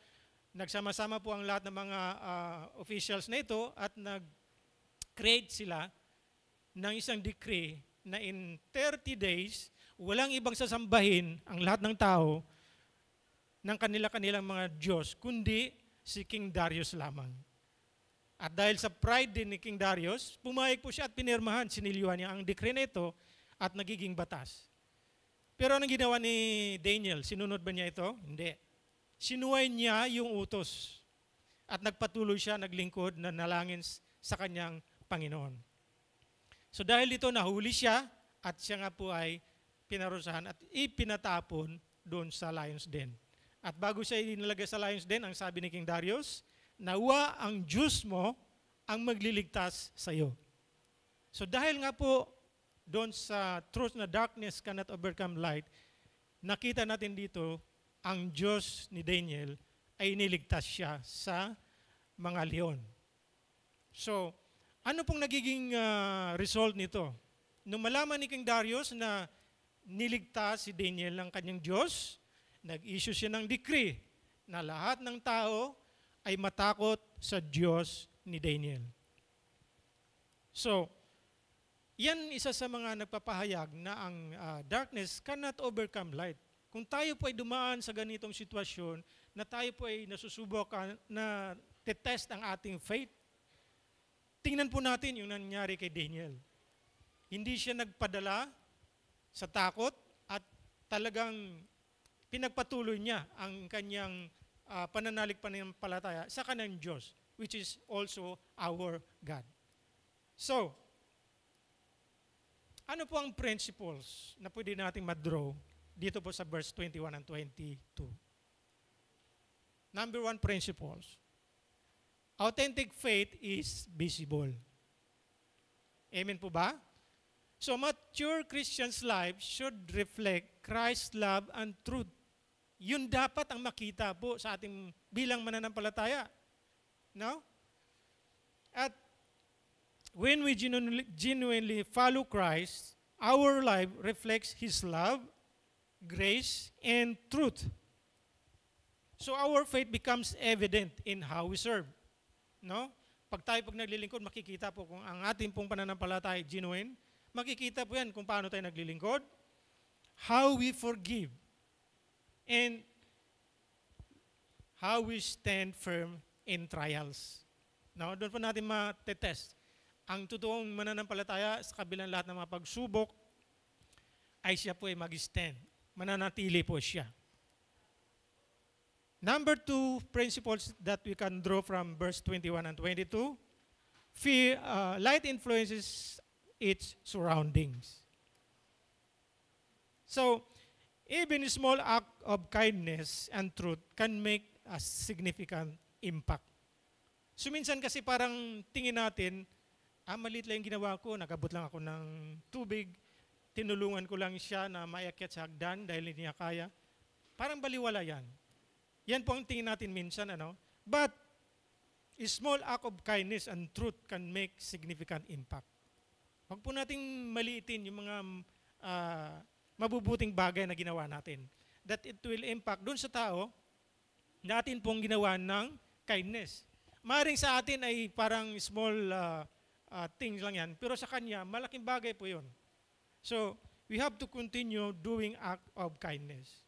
nagsama-sama po ang lahat ng mga officials na ito at nag-create sila ng isang decree na in 30 days, walang ibang sasambahin ang lahat ng tao ng kanila-kanilang mga Diyos, kundi si King Darius lamang. At dahil sa pride din ni King Darius, pumayag po siya at pinirmahan, sinilyuhan niya ang decree na ito at nagiging batas. Pero anong ginawa ni Daniel? Sinunod ba niya ito? Hindi. Sinuway niya yung utos at nagpatuloy siya, naglingkod, na nalangin sa kanyang Panginoon. So dahil dito, nahuli siya at siya nga po ay pinarusahan at ipinatapon doon sa lion's den. At bago siya inilagay sa lion's den, ang sabi ni King Darius, nawa ang Diyos mo ang magliligtas sa iyo. So dahil nga po doon sa truth na darkness cannot overcome light, nakita natin dito ang Diyos ni Daniel ay iniligtas siya sa mga leon. So, ano pong nagiging result nito? Nung malaman ni King Darius na niligtas si Daniel ng kanyang Diyos, nag-issue siya ng decree na lahat ng tao ay matakot sa Diyos ni Daniel. So, yan isa sa mga nagpapahayag na ang darkness cannot overcome light. Kung tayo po ay dumaan sa ganitong sitwasyon, na tayo po ay nasusubok na tetest ang ating faith, tingnan po natin yung nangyari kay Daniel. Hindi siya nagpadala sa takot at talagang pinagpatuloy niya ang kanyang pananampalataya sa kanyang Diyos, which is also our God. So, ano po ang principles na pwede nating madraw dito po sa verse 21 and 22? Number one principles. Authentic faith is visible. Amen po ba? So mature Christian's life should reflect Christ's love and truth. Yun dapat ang makita po sa ating bilang mananampalataya. No? At when we genuinely follow Christ, our life reflects His love, grace, and truth. So our faith becomes evident in how we serve. No? Pag naglilingkod, makikita po kung ang ating pong pananampalataya ay genuine. Makikita po yan kung paano tayo naglilingkod, how we forgive, and how we stand firm in trials. No? Doon po natin matetest. Ang totoong mananampalataya sa kabilang lahat ng mga pagsubok ay siya po ay mag-stand. Mananatili po siya. Number two principles that we can draw from verse 21 and 22, light influences its surroundings. So, even a small act of kindness and truth can make a significant impact. So, minsan kasi parang tingin natin, maliit lang yung ginawa ko, nagabot lang ako ng tubig, tinulungan ko lang siya na maiakyat sa hagdan dahil hindi niya kaya. Parang baliwala yan. Yan po ang tingin natin minsan, ano? But, a small act of kindness and truth can make significant impact. Huwag po nating maliitin yung mga mabubuting bagay na ginawa natin. That it will impact dun sa tao, natin pong ginawa ng kindness. Maring sa atin ay parang small things lang yan, pero sa kanya, malaking bagay po yun. So, we have to continue doing act of kindness.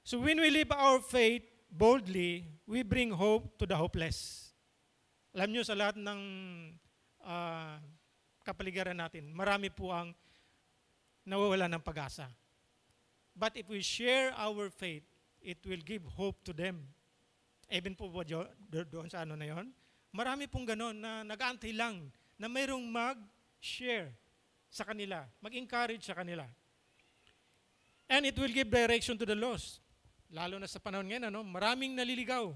So when we live our faith boldly, we bring hope to the hopeless. Alam nyo, sa lahat ng kapaligiran natin, marami po ang nawawala ng pag-asa. But if we share our faith, it will give hope to them. Even po ba doon sa ano na yon? Marami pong ganon na nag-aantay lang na mayroong mag-share sa kanila, mag-encourage sa kanila. And it will give direction to the lost. Lalo na sa panahon ngayon, maraming naliligaw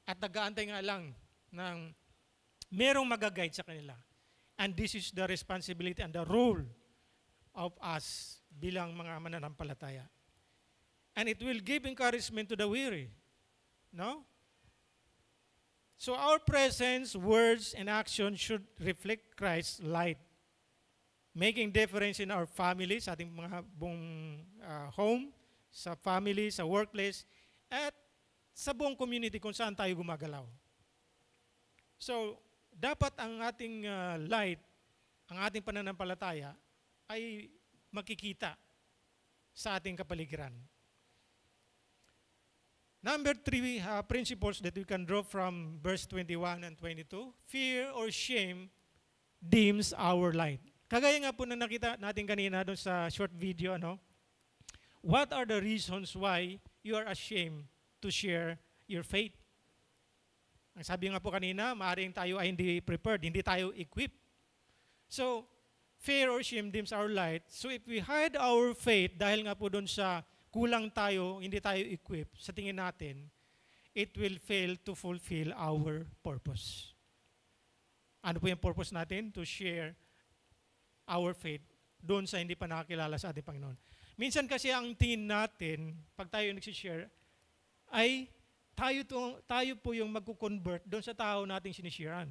at nag-aantay nga lang ng merong mag-guide sa kanila. And this is the responsibility and the role of us bilang mga mananampalataya. And it will give encouragement to the weary. No? So our presence, words, and action should reflect Christ's light, making difference in our family, sa ating mga buong home, sa family, sa workplace, at sa buong community kung saan tayo gumagalaw. So, dapat ang ating light, ang ating pananampalataya, ay makikita sa ating kapaligiran. Number 3 principles that we can draw from verse 21 and 22, fear or shame dims our light. Kagaya nga po na nakita natin kanina doon sa short video, what are the reasons why you are ashamed to share your faith? Ang sabi nga po kanina, maaaring tayo ay hindi prepared, hindi tayo equipped. So, fear or shame dims our light. So if we hide our faith dahil nga po doon sa kulang tayo, hindi tayo equipped, sa tingin natin, it will fail to fulfill our purpose. Ano po yung purpose natin? To share our faith doon sa hindi pa nakakilala sa ating Panginoon. Minsan kasi ang tingin natin, pag tayo nagsishare, ay tayo po yung magkukonvert doon sa tao nating sinisharean.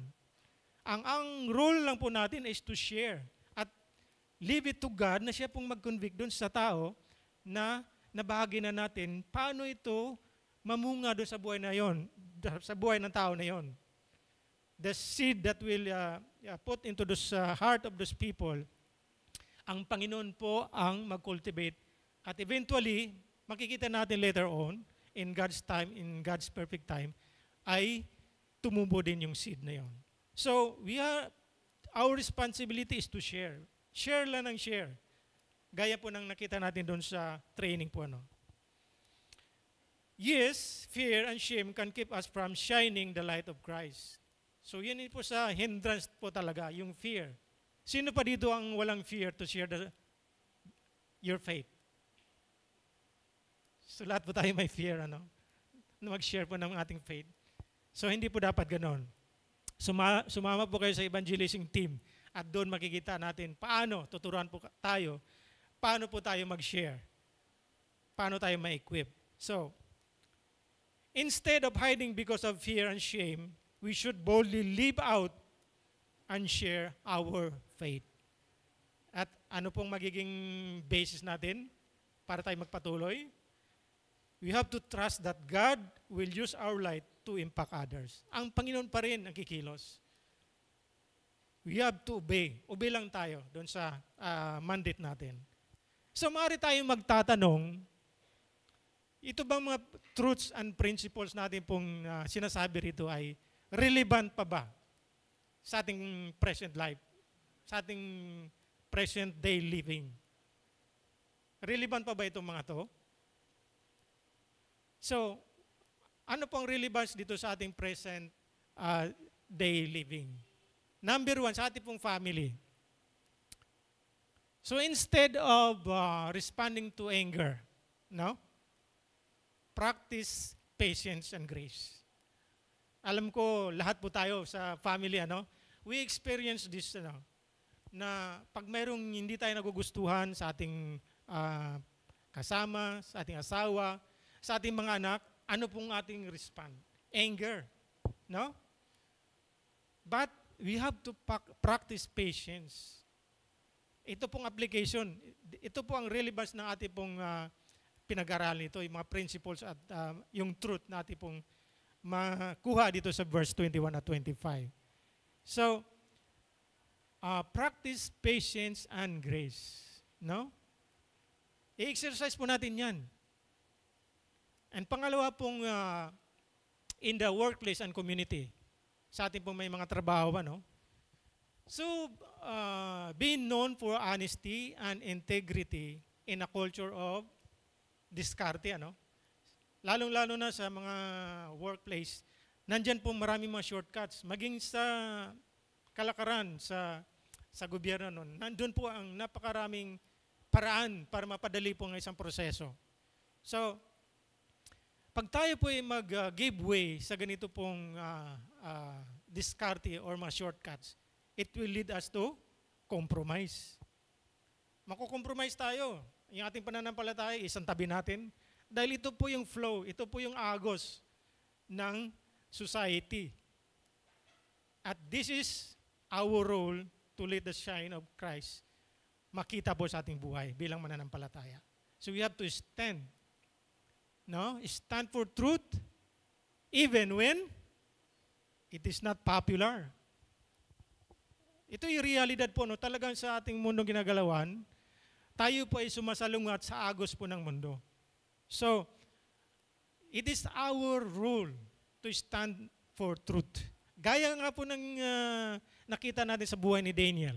Ang role lang po natin is to share at leave it to God na siya pong mag-convict doon sa tao na nabahagi na natin paano ito mamunga doon sa buhay na yon, sa buhay ng tao na yon. The seed that will put into the heart of those people, ang Panginoon po ang mag-cultivate. At eventually, makikita natin later on, in God's time, in God's perfect time, ay tumubo din yung seed na yon. So, our responsibility is to share. Share lang ng share. Gaya po ng nakita natin doon sa training po. Yes, fear and shame can keep us from shining the light of Christ. So, yun po sa hindrance po talaga, yung fear. Sino pa dito ang walang fear to share your faith? So, lahat po tayo may fear, na mag-share po ng ating faith. So, hindi po dapat ganon. Sumama po kayo sa evangelizing team at doon makikita natin paano, tuturuan po tayo, paano po tayo mag-share, paano tayo ma-equip. So, instead of hiding because of fear and shame, we should boldly live out and share our faith. At ano pong magiging basis natin para tayo magpatuloy? We have to trust that God will use our light to impact others. Ang Panginoon pa rin ang kikilos. We have to obey. Obey lang tayo doon sa mandate natin. So maaari tayong magtatanong, ito bang mga truths and principles natin pong sinasabi rito ay relevant pa ba sa ating present life, sa ating present day living? Relevant pa ba itong mga to? So, ano pong relevance dito sa ating present day living? Number 1, sa ating pong family. So instead of responding to anger, practice patience and grace. Alam ko, lahat po tayo sa family, we experience this, na pag mayroong hindi tayo nagugustuhan sa ating kasama, sa ating asawa, sa ating mga anak, ano pong ating respond? Anger. But we have to practice patience. Ito pong application, ito po ang relevance ng ating pong pinag-aralan ito, yung mga principles at yung truth na ating pong makuha dito sa verse 21 at 25. So, practice patience and grace. I-exercise po natin yan. And pangalawa pong in the workplace and community, sa ating pong may mga trabaho, So, being known for honesty and integrity in a culture of diskarte, lalong-lalo na sa mga workplace, nandyan po maraming mga shortcuts. Maging sa kalakaran, sa gobyerno nun, nandun po ang napakaraming paraan para mapadali po ang isang proseso. So, pag tayo po ay mag-give way sa ganito pong diskarte or mga shortcuts, it will lead us to compromise. Makukompromise tayo. Yung ating pananampalataya, isang tabi natin. Dahil ito po yung flow, ito po yung agos ng society. At this is our role to let the shine of Christ makita po sa ating buhay bilang mananampalataya. So we have to stand. No? Stand for truth even when it is not popular. Ito yung realidad po, no? Talagang sa ating mundo ginagalawan, tayo po ay sumasalungat sa agos po ng mundo. So, it is our role to stand for truth. Gaya nga po ng nakita natin sa buhay ni Daniel.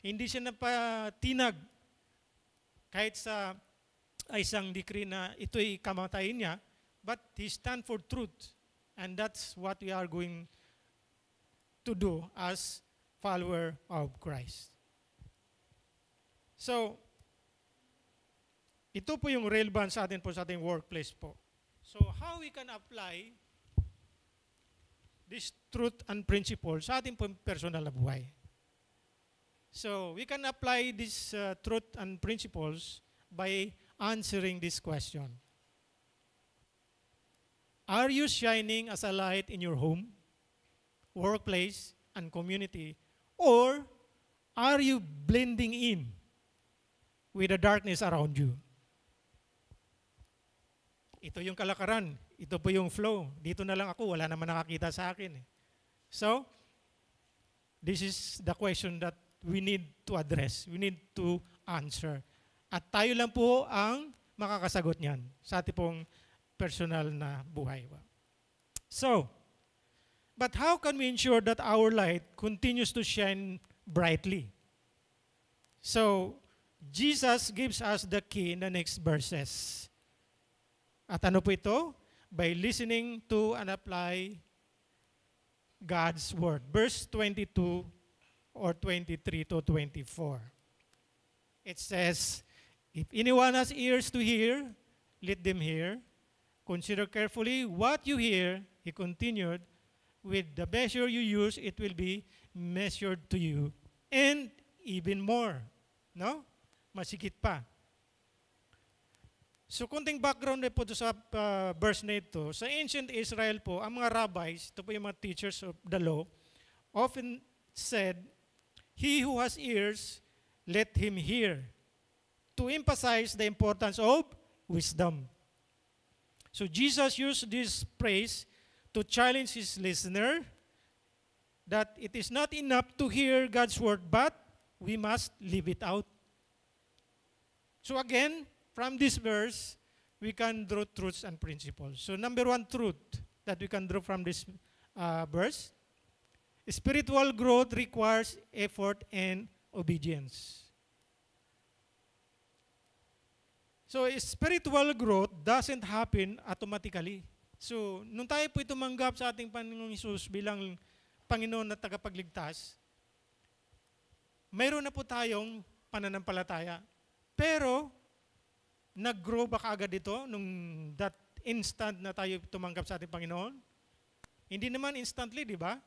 Hindi siya napatinag kahit sa isang decree na ito'y kamatayin niya, but he stand for truth. And that's what we are going to do as follower of Christ. So, ito po yung relevant sa atin po sa ating workplace po. So, how we can apply this truth and principle sa ating po personal na buhay. So, we can apply this truth and principles by answering this question. Are you shining as a light in your home, workplace, and community? Or are you blending in with the darkness around you? Ito yung kalakaran. Ito po yung flow. Dito na lang ako. Wala naman nakakita sa akin. So, this is the question that we need to address. We need to answer. At tayo lang po ang makakasagot niyan sa ating pong personal na buhay. So, but how can we ensure that our light continues to shine brightly? So, Jesus gives us the key in the next verses. At ano po ito? By listening to and apply God's Word. Verse 22 or 23 to 24. It says, if anyone has ears to hear, let them hear. Consider carefully what you hear, he continued. With the measure you use, it will be measured to you. And even more. No? Masikit pa. So, kunting background na po sa verse na ito. Sa ancient Israel po, ang mga rabbis, ito po yung mga teachers of the law, often said, he who has ears, let him hear. To emphasize the importance of wisdom. So, Jesus used this phrase to challenge his listener that it is not enough to hear God's word, but we must live it out. So again, from this verse, we can draw truths and principles. So number one truth that we can draw from this verse, spiritual growth requires effort and obedience. So spiritual growth doesn't happen automatically. So, nung tayo po tumanggap sa ating Panginoong Hesus bilang Panginoon at tagapagligtas, mayroon na po tayong pananampalataya. Pero, nag-grow ba kaagad ito nung that instant na tayo tumanggap sa ating Panginoon? Hindi naman instantly, di ba?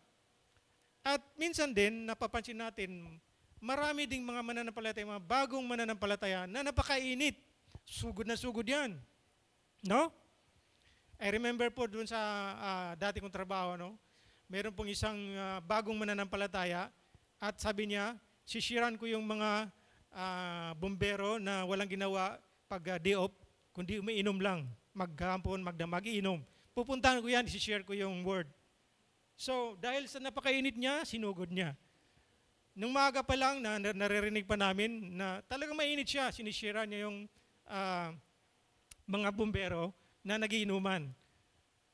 At minsan din, napapansin natin, marami ding mga mananampalataya, mga bagong mananampalataya na napakainit. Sugod na sugod yan. No? I remember po doon sa dati kong trabaho, no? Meron pong isang bagong mananampalataya at sabi niya, sisiran ko yung mga bombero na walang ginawa pag day off, kundi umiinom lang, maghapon, magdamag, iinom. Pupuntahan ko yan, isishare ko yung word. So, dahil sa napakainit niya, sinugod niya. Nung maaga pa lang, naririnig pa namin na talagang mainit siya, sinishare niya yung mga bombero na nagiinuman.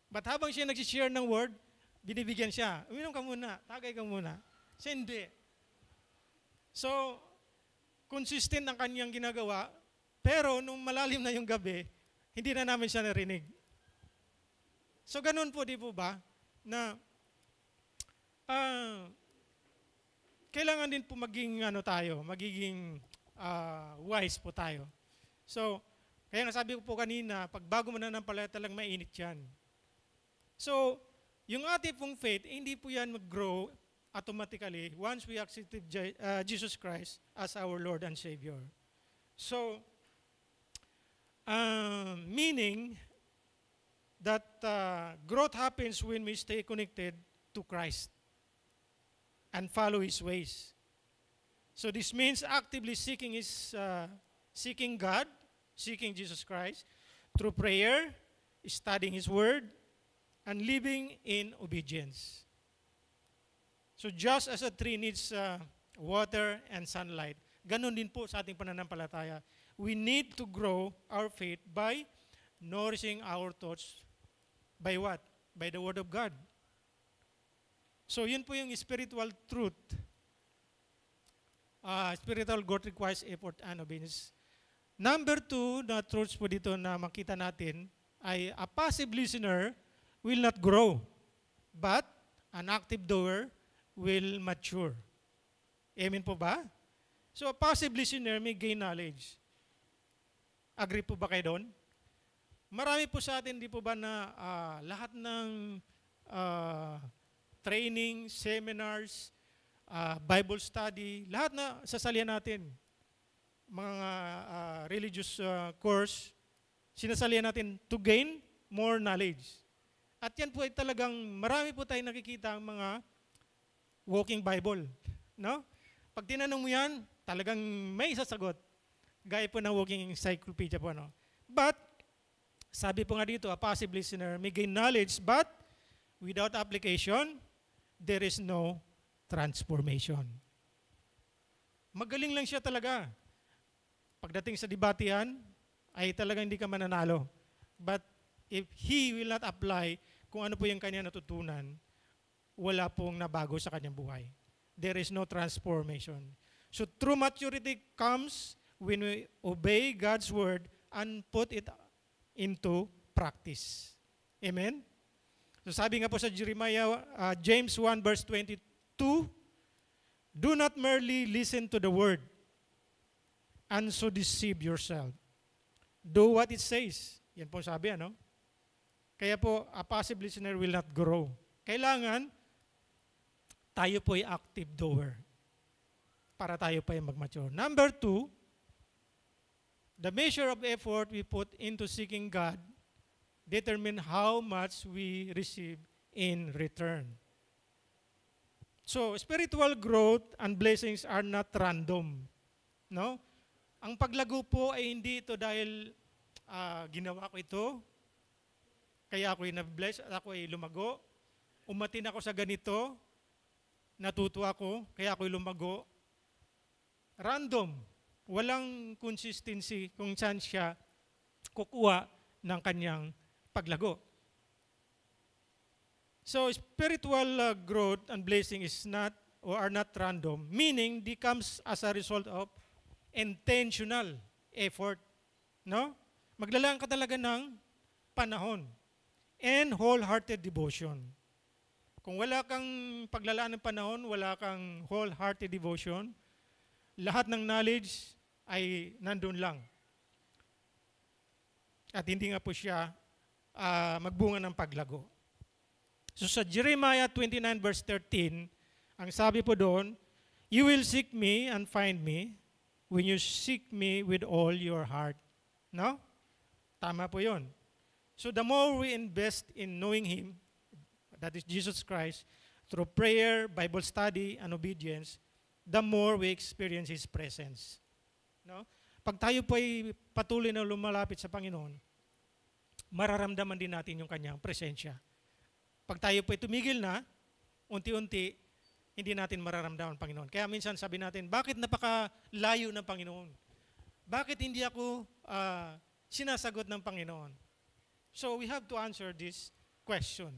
But habang siya nagsishare ng word, binibigyan siya, uminom ka muna, tagay ka muna. Siya hindi. So, consistent ang kanyang ginagawa, pero nung malalim na yung gabi, hindi na namin siya narinig. So, ganun po, di po ba, na kailangan din po maging magiging wise po tayo. So, kaya nga sabi ko po kanina, pag bago mo na ng palaya talagang mainit yan. So, yung ating pong faith, hindi po yan mag-grow automatically once we accepted Jesus Christ as our Lord and Savior. So, meaning that growth happens when we stay connected to Christ. and follow His ways. So this means actively seeking God, seeking Jesus Christ through prayer, studying His Word, and living in obedience. So just as a tree needs water and sunlight, ganun din po sa ating pananampalataya. We need to grow our faith by nourishing our thoughts by what? By the Word of God. So yun po yung spiritual truth. Spiritual growth requires effort and obedience. Number 2 na truths po dito na makita natin ay a passive listener will not grow, but an active doer will mature. Amen po ba? So a passive listener may gain knowledge. Agree po ba kayo doon? Marami po sa atin, di po ba na lahat ng training, seminars, Bible study, lahat na sasalihan natin, mga religious course, sinasalihan natin to gain more knowledge. At yan po ay talagang marami po tayong nakikita ang mga walking Bible. No? Pag tinanong mo yan, talagang may sasagot. Gaya po ng walking encyclopedia po. No? But, sabi po nga dito, a passive listener may gain knowledge, but without application, there is no transformation. Magaling lang siya talaga. Pagdating sa debatihan, ay talagang hindi ka mananalo. But if he will not apply kung ano po yung kanya natutunan, wala pong nabago sa kanyang buhay. There is no transformation. So true maturity comes when we obey God's word and put it into practice. Amen? So sabi nga po sa James 1 verse 22, do not merely listen to the word and so deceive yourself. Do what it says. Yan po sabi, ano? Kaya po, a passive listener will not grow. Kailangan, tayo po ay active doer para tayo pa ay mag-mature. Number 2, the measure of effort we put into seeking God determine how much we receive in return. So, spiritual growth and blessings are not random. No? Ang paglago po ay hindi ito dahil ginawa ko ito, kaya ako'y na-bless at ako'y lumago. Umatin ako sa ganito, natuto ako, kaya ako'y lumago. Random. Walang consistency kung saan siya kukuha ng kanyang paglago. So spiritual growth and blessing is not or are not random, meaning they comes as a result of intentional effort. No? Maglalaan ka talaga ng panahon and wholehearted devotion. Kung wala kang paglalaan ng panahon, wala kang wholehearted devotion, lahat ng knowledge ay nandun lang. At hindi nga po siya magbunga ng paglago. So sa Jeremiah 29 verse 13, ang sabi po doon, you will seek me and find me when you seek me with all your heart. No? Tama po yun. So the more we invest in knowing Him, that is Jesus Christ, through prayer, Bible study, and obedience, the more we experience His presence. No? Pag tayo po ay patuloy na lumalapit sa Panginoon, mararamdaman din natin yung Kanyang presensya. Pag tayo po ay tumigil na, unti-unti, hindi natin mararamdaman ang Panginoon. Kaya minsan sabi natin, bakit napakalayo ng Panginoon? Bakit hindi ako sinasagot ng Panginoon? So we have to answer this question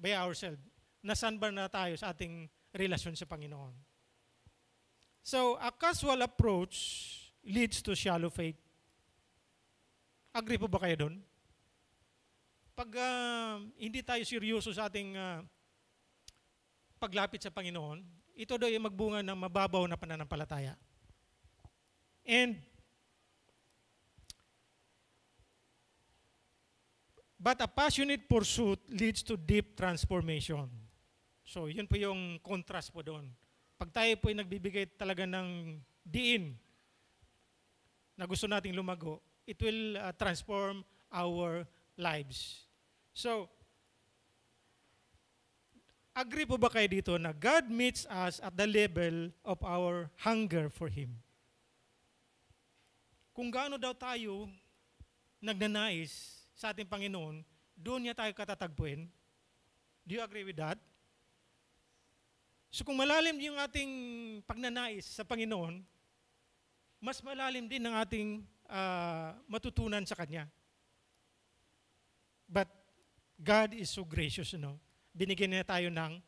by ourselves. Nasaan ba na tayo sa ating relasyon sa Panginoon? So a casual approach leads to shallow faith. Agree po ba kayo doon? Pag hindi tayo seryoso sa ating paglapit sa Panginoon, ito daw ay magbunga ng mababaw na pananampalataya. But a passionate pursuit leads to deep transformation. So, yun po yung contrast po doon. Pag tayo po ay nagbibigay talaga ng diin na gusto nating lumago, it will transform our lives. So, Agree po ba kayo dito na God meets us at the level of our hunger for Him? Kung gaano daw tayo nagnanais sa ating Panginoon, doon niya tayo katatagpuin. Do you agree with that? So kung malalim yung ating pagnanais sa Panginoon, mas malalim din ang ating matutunan sa Kanya. But God is so gracious, Binigyan niya tayo ng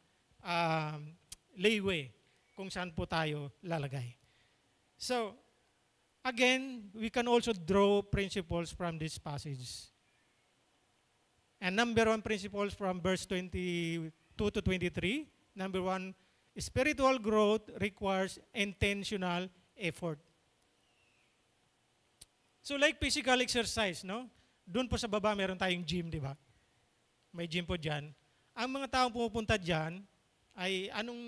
leeway kung saan po tayo lalagay. So, again, we can also draw principles from this passage. And number one principles from verse 22 to 23. Number one, spiritual growth requires intentional effort. So like physical exercise, Doon po sa baba meron tayong gym, di ba? May gym po dyan. Ang mga taong pumupunta dyan ay anong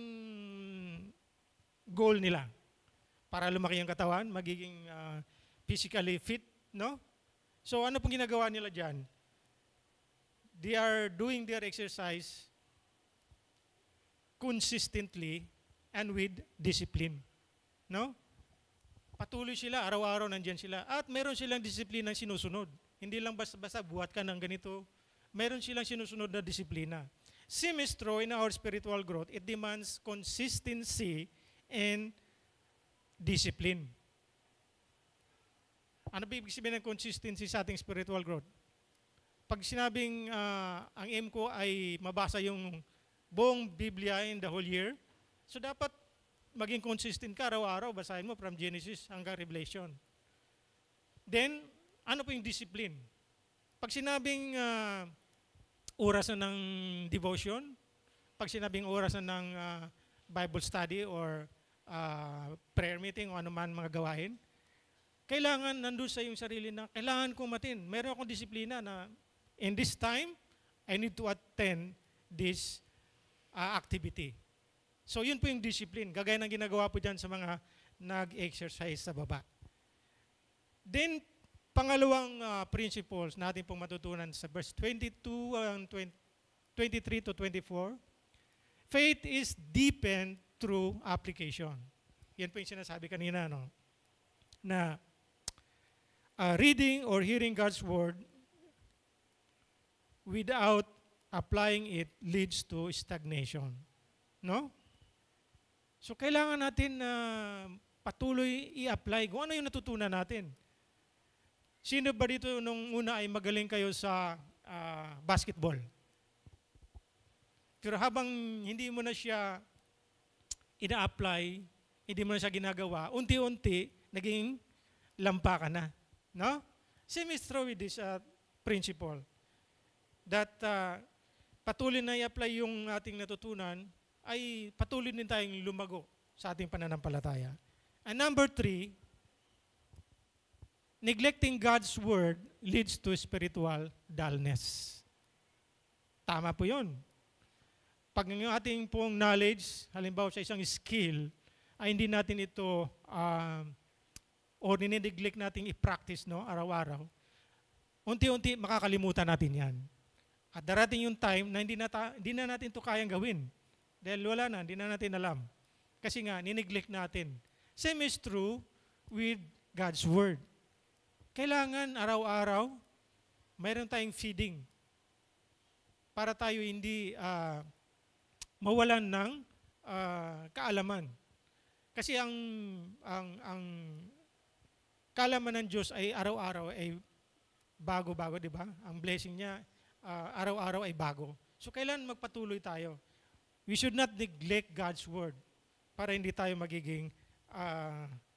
goal nila? Para lumaki ang katawan, magiging physically fit, So ano pong ginagawa nila dyan? They are doing their exercise consistently and with discipline. Patuloy sila, araw-araw nandyan sila. At meron silang disiplina sinusunod. Hindi lang basta-basta buhat ka ng ganito. Meron silang sinusunod na disiplina. Same is true in our spiritual growth. It demands consistency and discipline. Ano ba ibig sabihin ng consistency sa ating spiritual growth? Pag sinabing ang aim ko ay mabasa yung buong Biblia in the whole year, so dapat maging consistent ka araw-araw, basahin mo from Genesis hanggang Revelation. Then, ano po yung discipline? Pag sinabing oras na ng devotion, pag sinabing oras na ng Bible study or prayer meeting o anuman mga gawain, kailangan nandun sa iyong sarili na kailangan kong matin. Meron akong disiplina na in this time, I need to attend this activity. So yun po yung discipline. Gagaya ng ginagawa po dyan sa mga nag-exercise sa baba. Then, pangalawang principles natin pong matutunan sa verse 22 and 23 to 24, faith is deepened through application. Yan po yung sinasabi kanina, na reading or hearing God's word without applying it leads to stagnation. So kailangan natin na patuloy i-apply kung ano yung natutunan natin. Sino ba dito nung una ay magaling kayo sa basketball? Pero habang hindi mo na siya ina-apply, hindi mo na siya ginagawa, unti-unti, naging lampa ka na. Same is true with this principle. That patuloy na i-apply yung ating natutunan, ay patuloy din tayong lumago sa ating pananampalataya. And number 3, neglecting God's word leads to spiritual dullness. Tama po yun. Pag yung ating pong knowledge, halimbawa sa isang skill, ay hindi natin ito o nineglect natin i-practice araw-araw, unti-unti makakalimutan natin yan. At darating yung time na hindi na natin ito kayang gawin. Dahil wala na, hindi na natin alam. Kasi nga, nineglect natin. Same is true with God's word. Kailangan araw-araw, mayroon tayong feeding para tayo hindi mawalan ng kaalaman. Kasi ang kaalaman ng Diyos ay araw-araw ay bago-bago, di ba? Ang blessing niya, araw-araw ay bago. So kailan magpatuloy tayo? We should not neglect God's word para hindi tayo magiging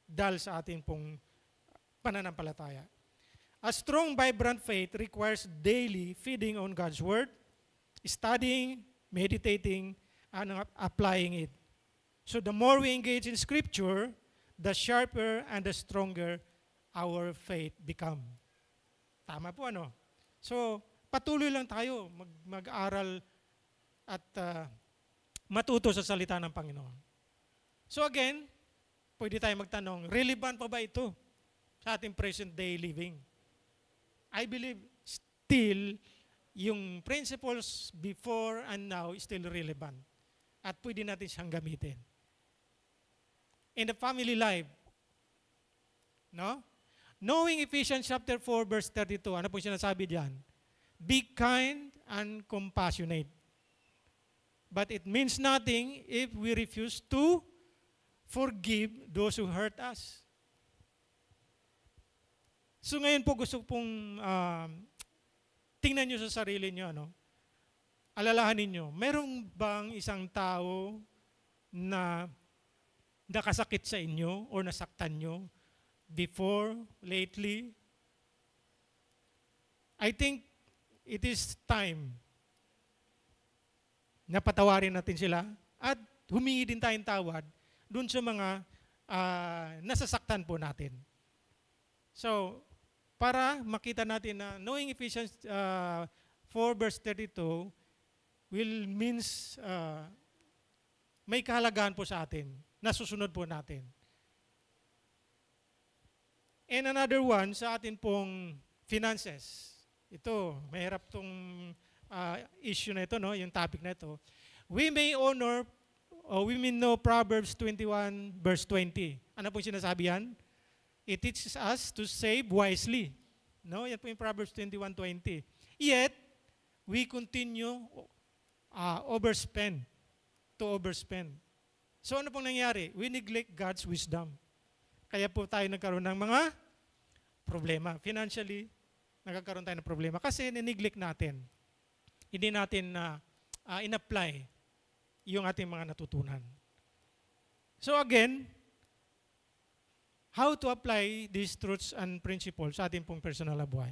dull sa ating pong pananampalataya. A strong, vibrant faith requires daily feeding on God's word, studying, meditating, and applying it. So the more we engage in Scripture, the sharper and the stronger our faith become. Tama po, So, patuloy lang tayo mag-aral at matuto sa salita ng Panginoon. So again, pwede tayo magtanong, relevant pa ba ito sa ating present day living? I believe still yung principles before and now is still relevant. at pwede natin siyang gamitin. In the family life, no? Knowing Ephesians chapter 4 verse 32, ano po sinasabi diyan? Be kind and compassionate. But it means nothing if we refuse to forgive those who hurt us. So ngayon po gusto pong tingnan nyo sa sarili nyo, ano? Alalahanin nyo, merong bang isang tao na nakasakit sa inyo or nasaktan nyo before, lately? I think it is time na patawarin natin sila at humingi din tayong tawad dun sa mga nasasaktan po natin. So, para makita natin na knowing Ephesians 4 verse 32 will means may kahalagahan po sa atin, nasusunod po natin. And another one sa atin pong finances. Ito, mahirap tong issue na ito, no? Yung topic na ito. We may know Proverbs 21 verse 20. Ano po yung sinasabi yan? It teaches us to save wisely. No? Yan po yung Proverbs 21:20. Yet, we continue overspend. So ano pong nangyari? We neglect God's wisdom. Kaya po tayo nagkaroon ng mga problema. Financially, nagkakaroon tayo ng problema kasi nineglect natin. Hindi natin in-apply yung ating mga natutunan. So again, how to apply these truths and principles sa ating pong personal na buhay?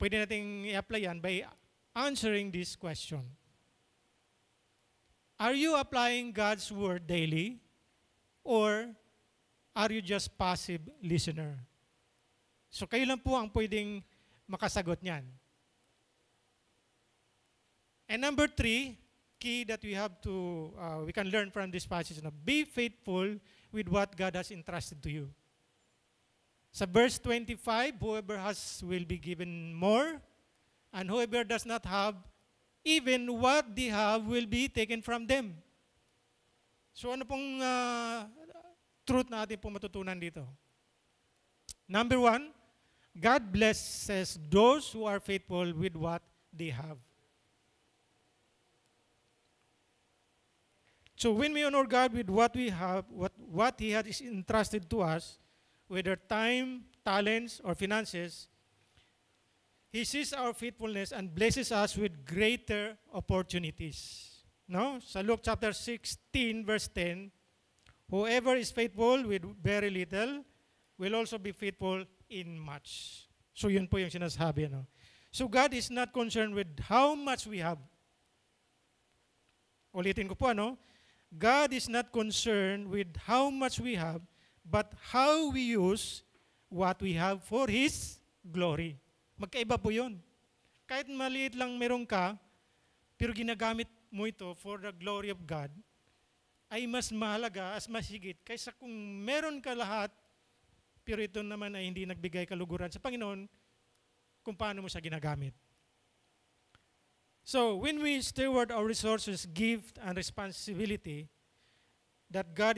Pwede natin i-apply yan by answering this question. Are you applying God's word daily? Or are you just passive listener? So kayo lang po ang pwedeng makasagot niyan. And number 3, key that we can learn from this passage, be faithful with what God has entrusted to you. Sa verse 25, whoever has will be given more, and whoever does not have, even what they have will be taken from them. So ano pong truth na ating pong matutunan dito? Number 1, God blesses those who are faithful with what they have. So when we honor God with what we have, what He has entrusted to us, whether time, talents, or finances, He sees our faithfulness and blesses us with greater opportunities. No? Sa Luke chapter 16, verse 10, whoever is faithful with very little will also be faithful in much. So yun po yung sinasabi. No? So God is not concerned with how much we have. Ulitin ko po, ano? God is not concerned with how much we have, but how we use what we have for His glory. Magkaiba po yun. Kahit maliit lang meron ka, pero ginagamit mo ito for the glory of God, ay mas mahalaga, as masigit, kaysa kung meron ka lahat, pero ito naman ay hindi nagbigay kaluguran sa Panginoon, kung paano mo siya ginagamit. So, when we steward our resources, gift, and responsibility that God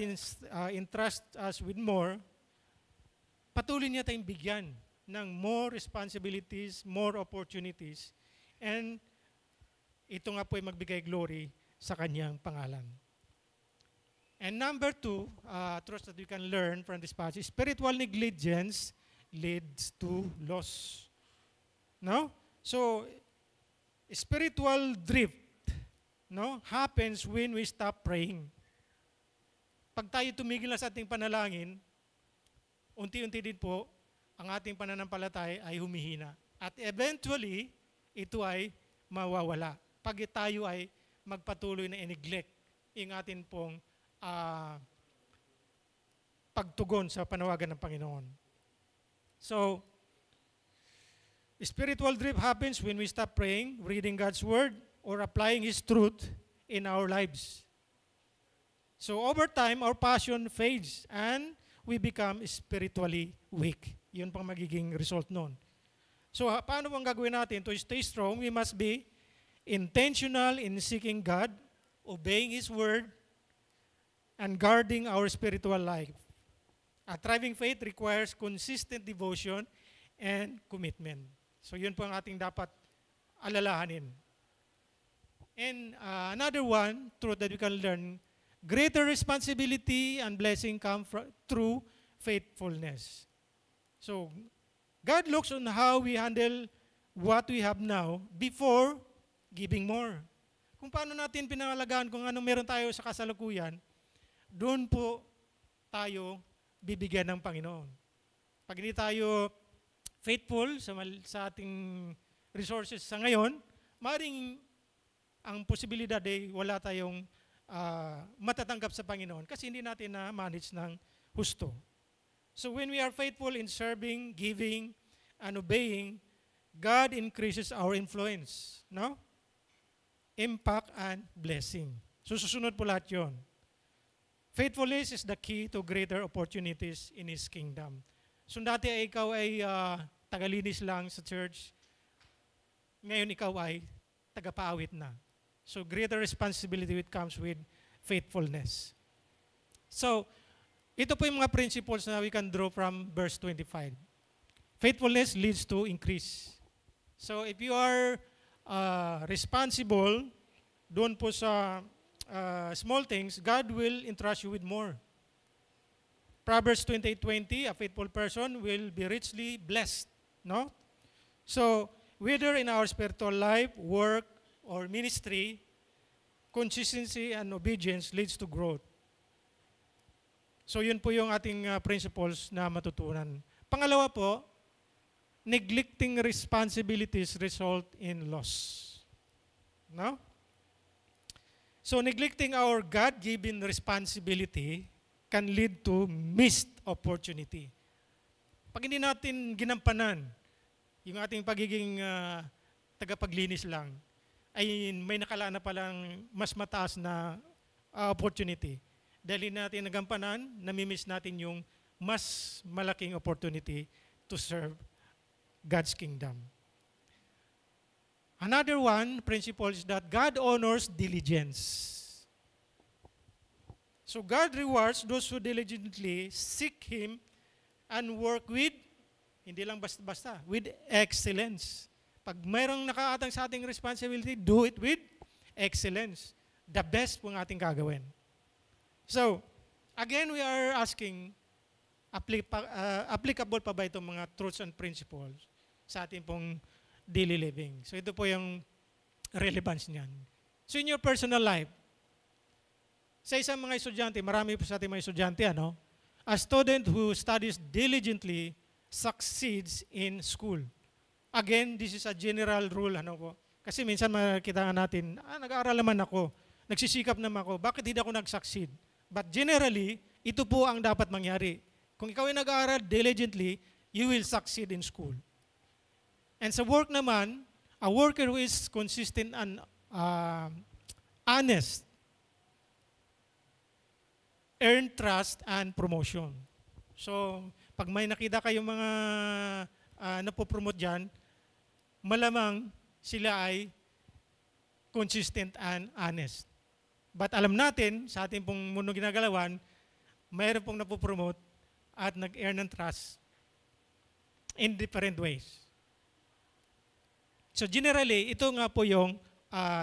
entrusts us with more, patuloy niya tayong bigyan ng more responsibilities, more opportunities, and ito nga po ay magbigay glory sa kanyang pangalan. And number 2, truth that we can learn from this passage, spiritual negligence leads to loss. No? So, spiritual drift, no, happens when we stop praying. Pag tayo tumigil na sa ating panalangin, unti-unti din po, ang ating pananampalataya ay humihina. At eventually, ito ay mawawala. Pag tayo ay magpatuloy na i-neglect yung ating pong pagtugon sa panawagan ng Panginoon. So, spiritual drift happens when we stop praying, reading God's Word, or applying His truth in our lives. So over time, our passion fades and we become spiritually weak. Yun pang magiging result nun. So paano bang gagawin natin to stay strong? We must be intentional in seeking God obeying His Word, and guarding our spiritual life. A thriving faith requires consistent devotion and commitment. So yun po ang ating dapat alalahanin. And another one, truth that we can learn, greater responsibility and blessing come through faithfulness. So, God looks on how we handle what we have now before giving more. Kung paano natin pinangalagaan, kung anong meron tayo sa kasalukuyan, doon po tayo bibigyan ng Panginoon. Pag hindi tayo faithful sa ating resources sa ngayon, maaaring ang posibilidad ay wala tayong matatanggap sa Panginoon kasi hindi natin na-manage ng husto. So when we are faithful in serving, giving, and obeying, God increases our influence, no? Impact and blessing. So susunod po lahat yun. Faithfulness is the key to greater opportunities in His kingdom. So dati ay ikaw ay tagalinis lang sa church, ngayon ikaw ay tagapaawit na. So greater responsibility comes with faithfulness. So, ito po yung mga principles na we can draw from verse 25. Faithfulness leads to increase. So if you are responsible doon po sa small things, God will entrust you with more. Proverbs 28:20, a faithful person will be richly blessed. No? So, whether in our spiritual life, work, or ministry, consistency and obedience leads to growth. So, yun po yung ating principles na matutunan. Pangalawa po, neglecting responsibilities result in loss. No? So, neglecting our God-given responsibility can lead to missed opportunity. Pag hindi natin ginampanan yung ating pagiging tagapaglinis lang, ay may nakalaan na palang mas mataas na opportunity. Dahil natin nagampanan, namimiss natin yung mas malaking opportunity to serve God's kingdom. Another one principle is that God honors diligence. So God rewards those who diligently seek Him and work with, hindi lang basta-basta, with excellence. Pag mayroong nakaatang sa ating responsibility, do it with excellence. The best po ang ating gagawin. So, again, we are asking, applicable pa ba itong mga truths and principles sa ating pong daily living? So, ito po yung relevance niyan. So, in your personal life, sa isang mga estudyante, marami po sa ating mga estudyante, ano? A student who studies diligently succeeds in school. Again, this is a general rule, ano po? Kasi minsan makikita natin, nag-aaral naman ako, nagsisikap naman ako, bakit hindi ako nag-succeed? But generally, ito po ang dapat mangyari. Kung ikaw ay nag-aaral diligently, you will succeed in school. And sa work naman, a worker who is consistent and honest, earn trust and promotion. So, pag may nakita kayong mga napopromote dyan, malamang sila ay consistent and honest. But alam natin, sa ating pong mundo ginagalawan, mayroon pong napopromote at nag-earn ng trust in different ways. So generally, ito nga po yung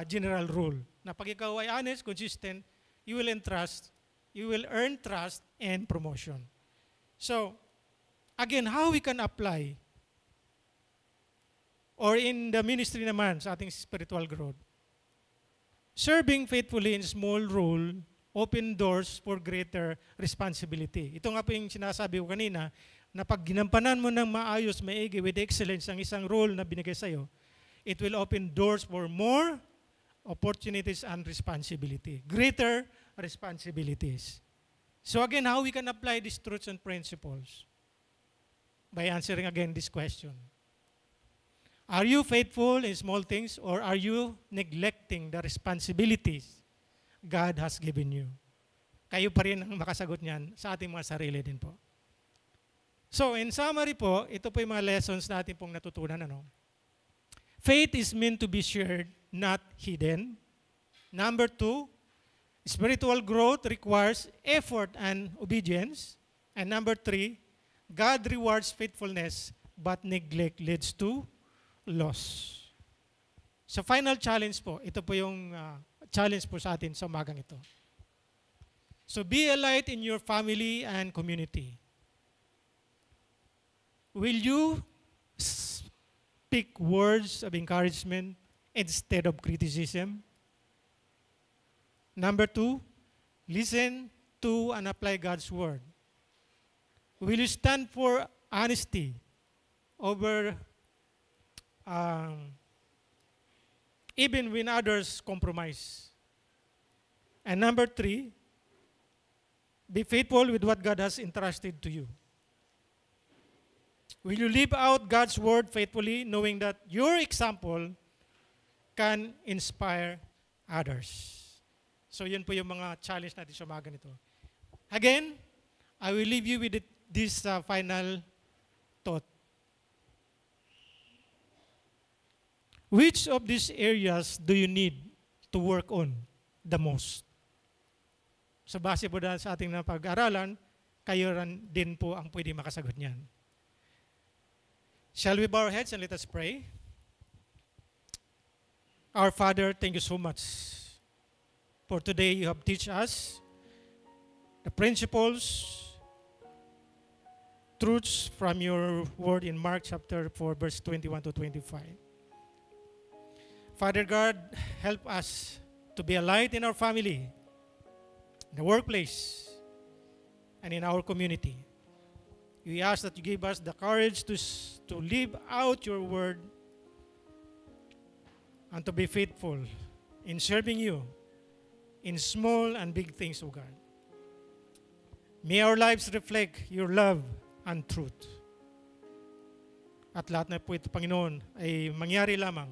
general rule, na pag ikaw ay honest, consistent, you will earn trust and promotion. So, again, how we can apply or in the ministry naman sa ating spiritual growth. Serving faithfully in small role open doors for greater responsibility. Ito nga po yung sinasabi ko kanina, na pag ginampanan mo ng maayos, maigi, with excellence ang isang role na binigay sa'yo, it will open doors for more opportunities and responsibility. Greater responsibilities. So again, how we can apply these truths and principles? By answering again this question. Are you faithful in small things or are you neglecting the responsibilities God has given you? Kayo pa rin ang makasagot niyan sa ating mga sarili din po. So in summary po, ito po yung mga lessons natin pong natutunan. Ano? Faith is meant to be shared, not hidden. Number 2, spiritual growth requires effort and obedience. And number 3, God rewards faithfulness, but neglect leads to loss. Sa final challenge po, ito po yung challenge po sa atin sa umagang ito. So be a light in your family and community. Will you speak words of encouragement instead of criticism? Number 2, listen to and apply God's word. Will you stand for honesty over even when others compromise? And number 3, be faithful with what God has entrusted to you. Will you live out God's word faithfully, knowing that your example can inspire others? So yun po yung mga challenge natin sa umaga nito. Again, I will leave you with this final thought. Which of these areas do you need to work on the most? Sa base po dahil sa ating napag-aralan, kayo din po ang pwede makasagot niyan. Shall we bow our heads and let us pray? Our Father, thank you so much for today. You have teach us the principles, truths from your word in Mark chapter 4, verse 21 to 25. Father God, help us to be a light in our family, in the workplace, and in our community. We ask that you give us the courage to live out your word and to be faithful in serving you in small and big things, O God. May our lives reflect your love and truth. At lahat na po ito, Panginoon, ay mangyari lamang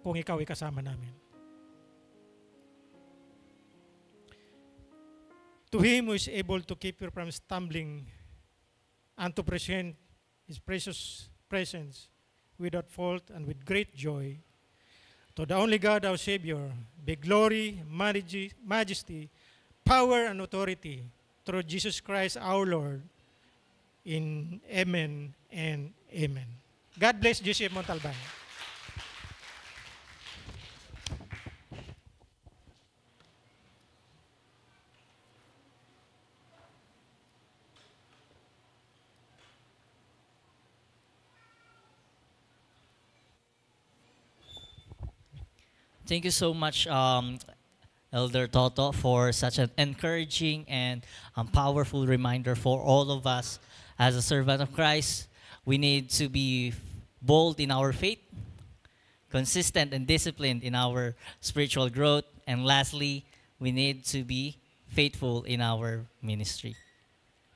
kung ikaw ay kasama namin. To him who is able to keep you from stumbling and to present his precious presence without fault and with great joy, to the only God, our Savior, be glory, majesty, power, and authority through Jesus Christ our Lord, in Amen and Amen. God bless GCF Montalban. Thank you so much, Elder Toto, for such an encouraging and powerful reminder for all of us as a servant of Christ. We need to be bold in our faith, consistent and disciplined in our spiritual growth, and lastly, we need to be faithful in our ministry.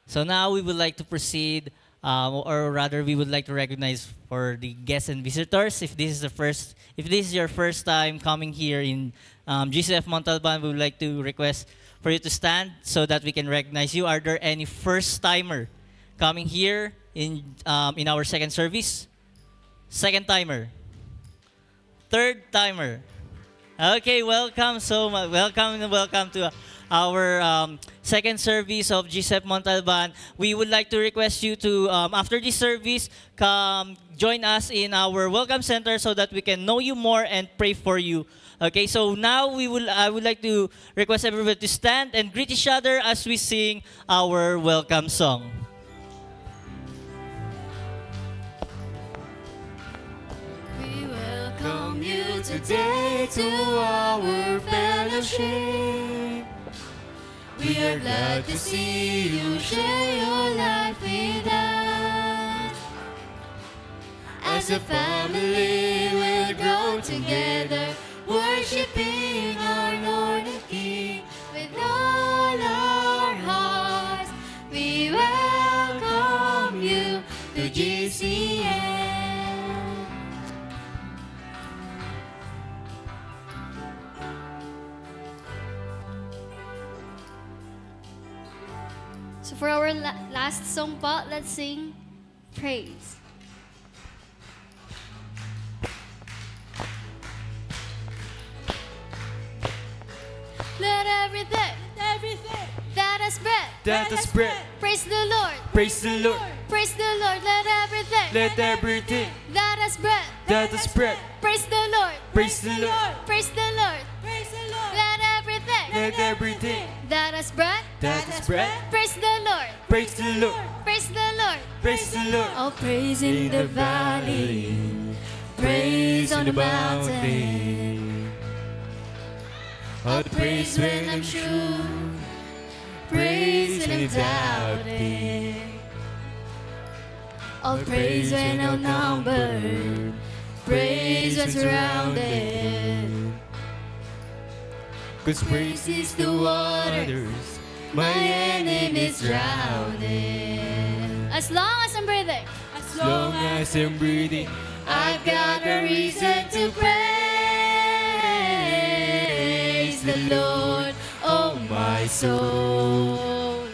So now we would like to proceed, or rather we would like to recognize for the guests and visitors. If this is your first time coming here in GCF Montalban, we would like to request for you to stand so that we can recognize you. Are there any first-timer coming here in our second service? Second-timer? Third-timer? Okay, welcome so much. Welcome to our second service of GCF Montalban. We would like to request you to, after this service, come join us in our welcome center so that we can know you more and pray for you. Okay, so now I would like to request everybody to stand and greet each other as we sing our welcome song. We welcome you today to our fellowship. We are glad to see you share your life with us. As a family, we'll grow together, worshiping our Lord and King with all our hearts. We welcome you to GCN. So for our last song po, let's sing Praise. everything everything that has breath that has breath, praise the Lord. praise the Lord. Praise the Lord. Let everything Let everything that has breath that has breath, praise the Lord. praise the Lord. Praise the Lord. praise the Lord. Let everything Let everything that has breath that has breath, praise the Lord. praise the Lord. Praise the Lord. Praise the Lord. Oh, praise in the valley, praise on the mountain. I'll praise when I'm sure, praise when I'm doubting. I'll praise when outnumbered, praise when surrounded. 'Cause praise is the waters my enemies drowning. As long as I'm breathing, As As long as I'm breathing, I've got a reason to praise the Lord, oh my soul.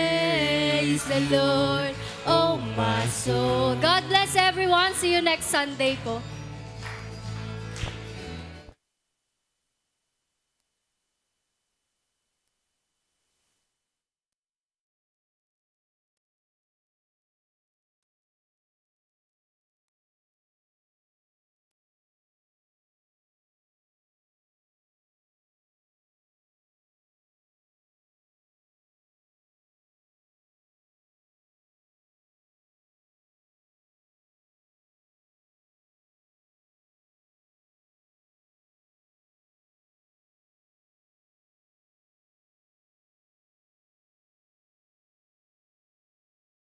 Praise the Lord, oh my soul. God bless everyone. See you next Sunday po.